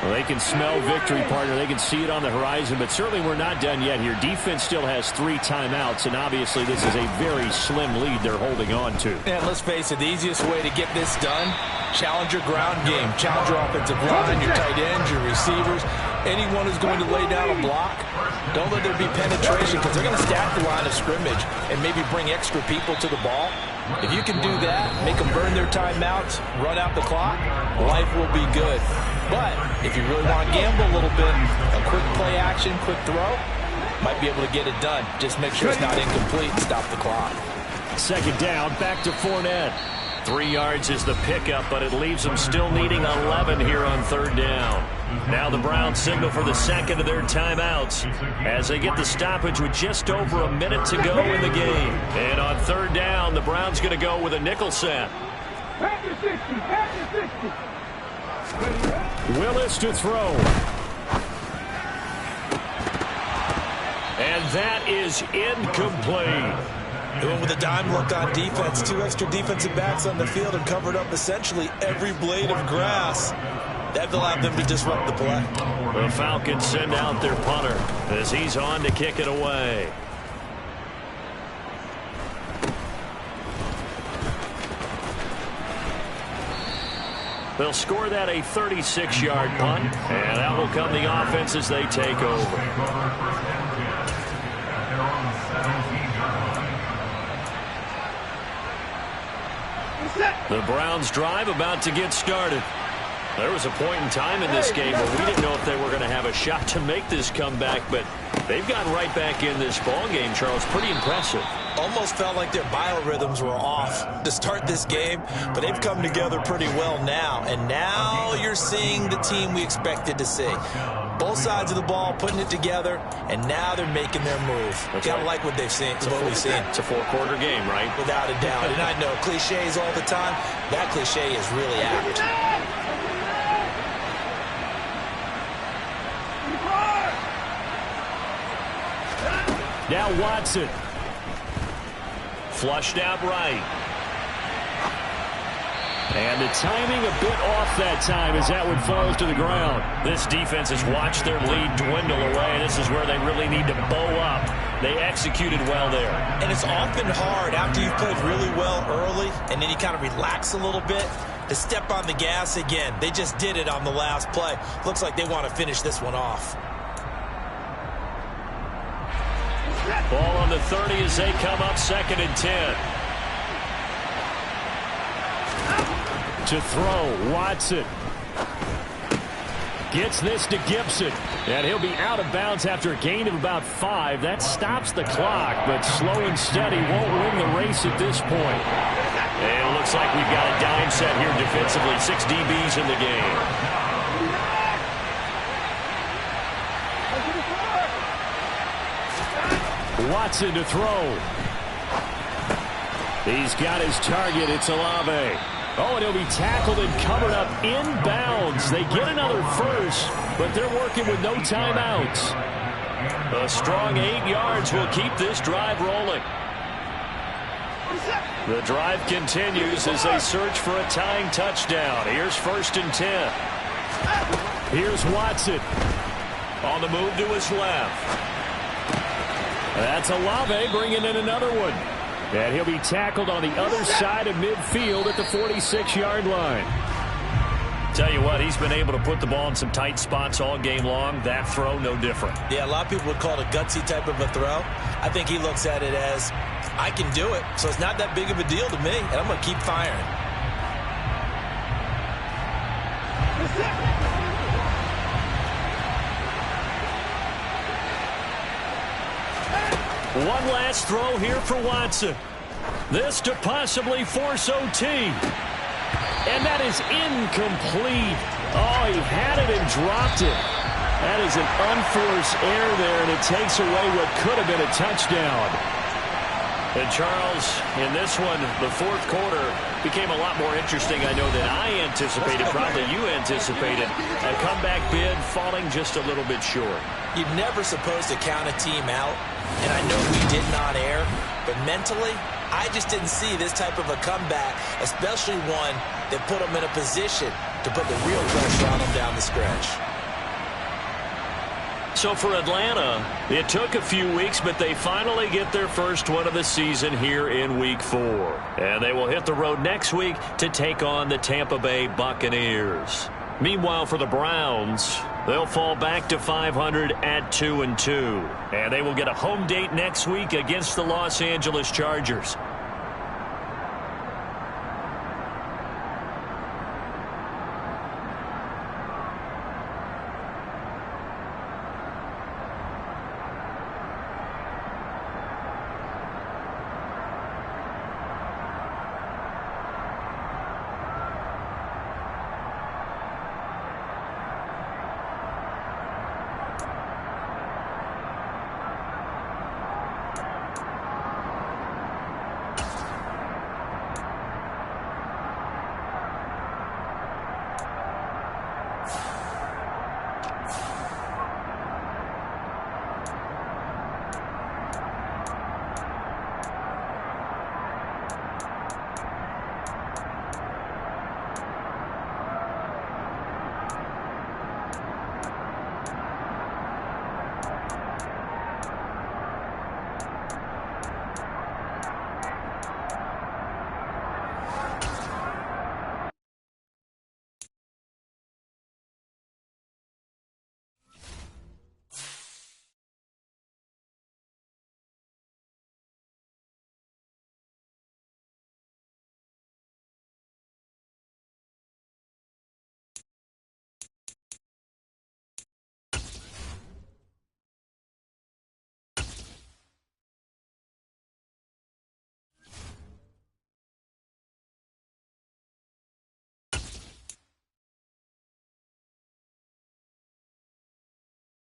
Speaker 1: Well, they can smell victory, partner. They can see it on the horizon, but certainly we're not done yet here. Defense still has 3 timeouts, and obviously this is a very slim lead they're holding on to.
Speaker 2: And let's face it, the easiest way to get this done, challenge your ground game, challenge your offensive line, your tight ends, your receivers, anyone who's going to lay down a block. Don't let there be penetration because they're going to stack the line of scrimmage and maybe bring extra people to the ball. If you can do that, make them burn their timeouts, run out the clock, life will be good. But if you really want to gamble a little bit, a quick play action, quick throw, might be able to get it done. Just make sure it's not incomplete and stop the clock.
Speaker 3: 2nd down, back to Fournette.
Speaker 1: 3 yards is the pickup, but it leaves them still needing 11 here on 3rd down. Now the Browns signal for the 2nd of their timeouts as they get the stoppage with just over a minute to go in the game. And on 3rd down, the Browns going to go with a nickel set.
Speaker 4: Back to 60, back to 60.
Speaker 3: Willis to throw.
Speaker 1: And that is incomplete.
Speaker 2: Doing with a dime look on defense. 2 extra defensive backs on the field and covered up essentially every blade of grass. That allowed them to disrupt the play.
Speaker 1: The Falcons send out their punter as he's on to kick it away. They'll score that a 36-yard punt, and that will come the offense as they take over. The Browns drive about to get started. There was a point in time in this game where we didn't know if they were going to have a shot to make this comeback, but they've gotten right back in this ball game, Charles. Pretty impressive.
Speaker 2: Almost felt like their biorhythms were off to start this game, but they've come together pretty well now. And now you're seeing the team we expected to see. Both sides of the ball putting it together, and now they're making their move. Gotta like what they've seen. What we've seen.
Speaker 1: It's a 4-quarter game, right?
Speaker 2: Without a doubt. And I know cliches all the time. That cliche is really apt.
Speaker 3: Now Watson.
Speaker 1: Flushed out right.
Speaker 3: And the timing a bit off that time as that one falls to the ground.
Speaker 1: This defense has watched their lead dwindle away. This is where they really need to bow up. They executed well there.
Speaker 2: And it's often hard after you've played really well early and then you kind of relax a little bit to step on the gas again. They just did it on the last play. Looks like they want to finish this one off.
Speaker 1: Ball on the 30 as they come up 2nd and 10.
Speaker 3: To throw, Watson. Gets this to Gibson. And he'll be out of bounds after a gain of about 5. That stops the clock, but slow and steady won't win the race at this point.
Speaker 1: And it looks like we've got a dime set here defensively. 6 DBs in the game.
Speaker 3: Watson to throw. He's got his target. It's Olave. Oh, and he'll be tackled and covered up inbounds. They get another first, but they're working with no timeouts.
Speaker 1: A strong 8 yards will keep this drive rolling. The drive continues as they search for a tying touchdown. Here's 1st and 10.
Speaker 3: Here's Watson.
Speaker 1: On the move to his left.
Speaker 3: That's Olave bringing in another one. And he'll be tackled on the other side of midfield at the 46-yard line.
Speaker 1: Tell you what, he's been able to put the ball in some tight spots all game long. That throw, no different.
Speaker 2: Yeah, a lot of people would call it a gutsy type of a throw. I think he looks at it as, I can do it, so it's not that big of a deal to me, and I'm going to keep firing.
Speaker 1: One last throw here for Watson. This to possibly force OT.
Speaker 3: And that is incomplete. Oh, he had it and dropped it. That is an unforced error there, and it takes away what could have been a touchdown.
Speaker 1: And Charles, in this one, the fourth quarter became a lot more interesting, I know, than I anticipated, probably you anticipated. A comeback bid falling just a little bit short.
Speaker 2: You're never supposed to count a team out, and I know we didn't on air, but mentally, I just didn't see this type of a comeback, especially one that put them in a position to put the real pressure on them down the stretch.
Speaker 1: So for Atlanta, it took a few weeks, but they finally get their first one of the season here in Week 4. And they will hit the road next week to take on the Tampa Bay Buccaneers. Meanwhile, for the Browns, they'll fall back to 500 at 2-2. And they will get a home date next week against the Los Angeles Chargers.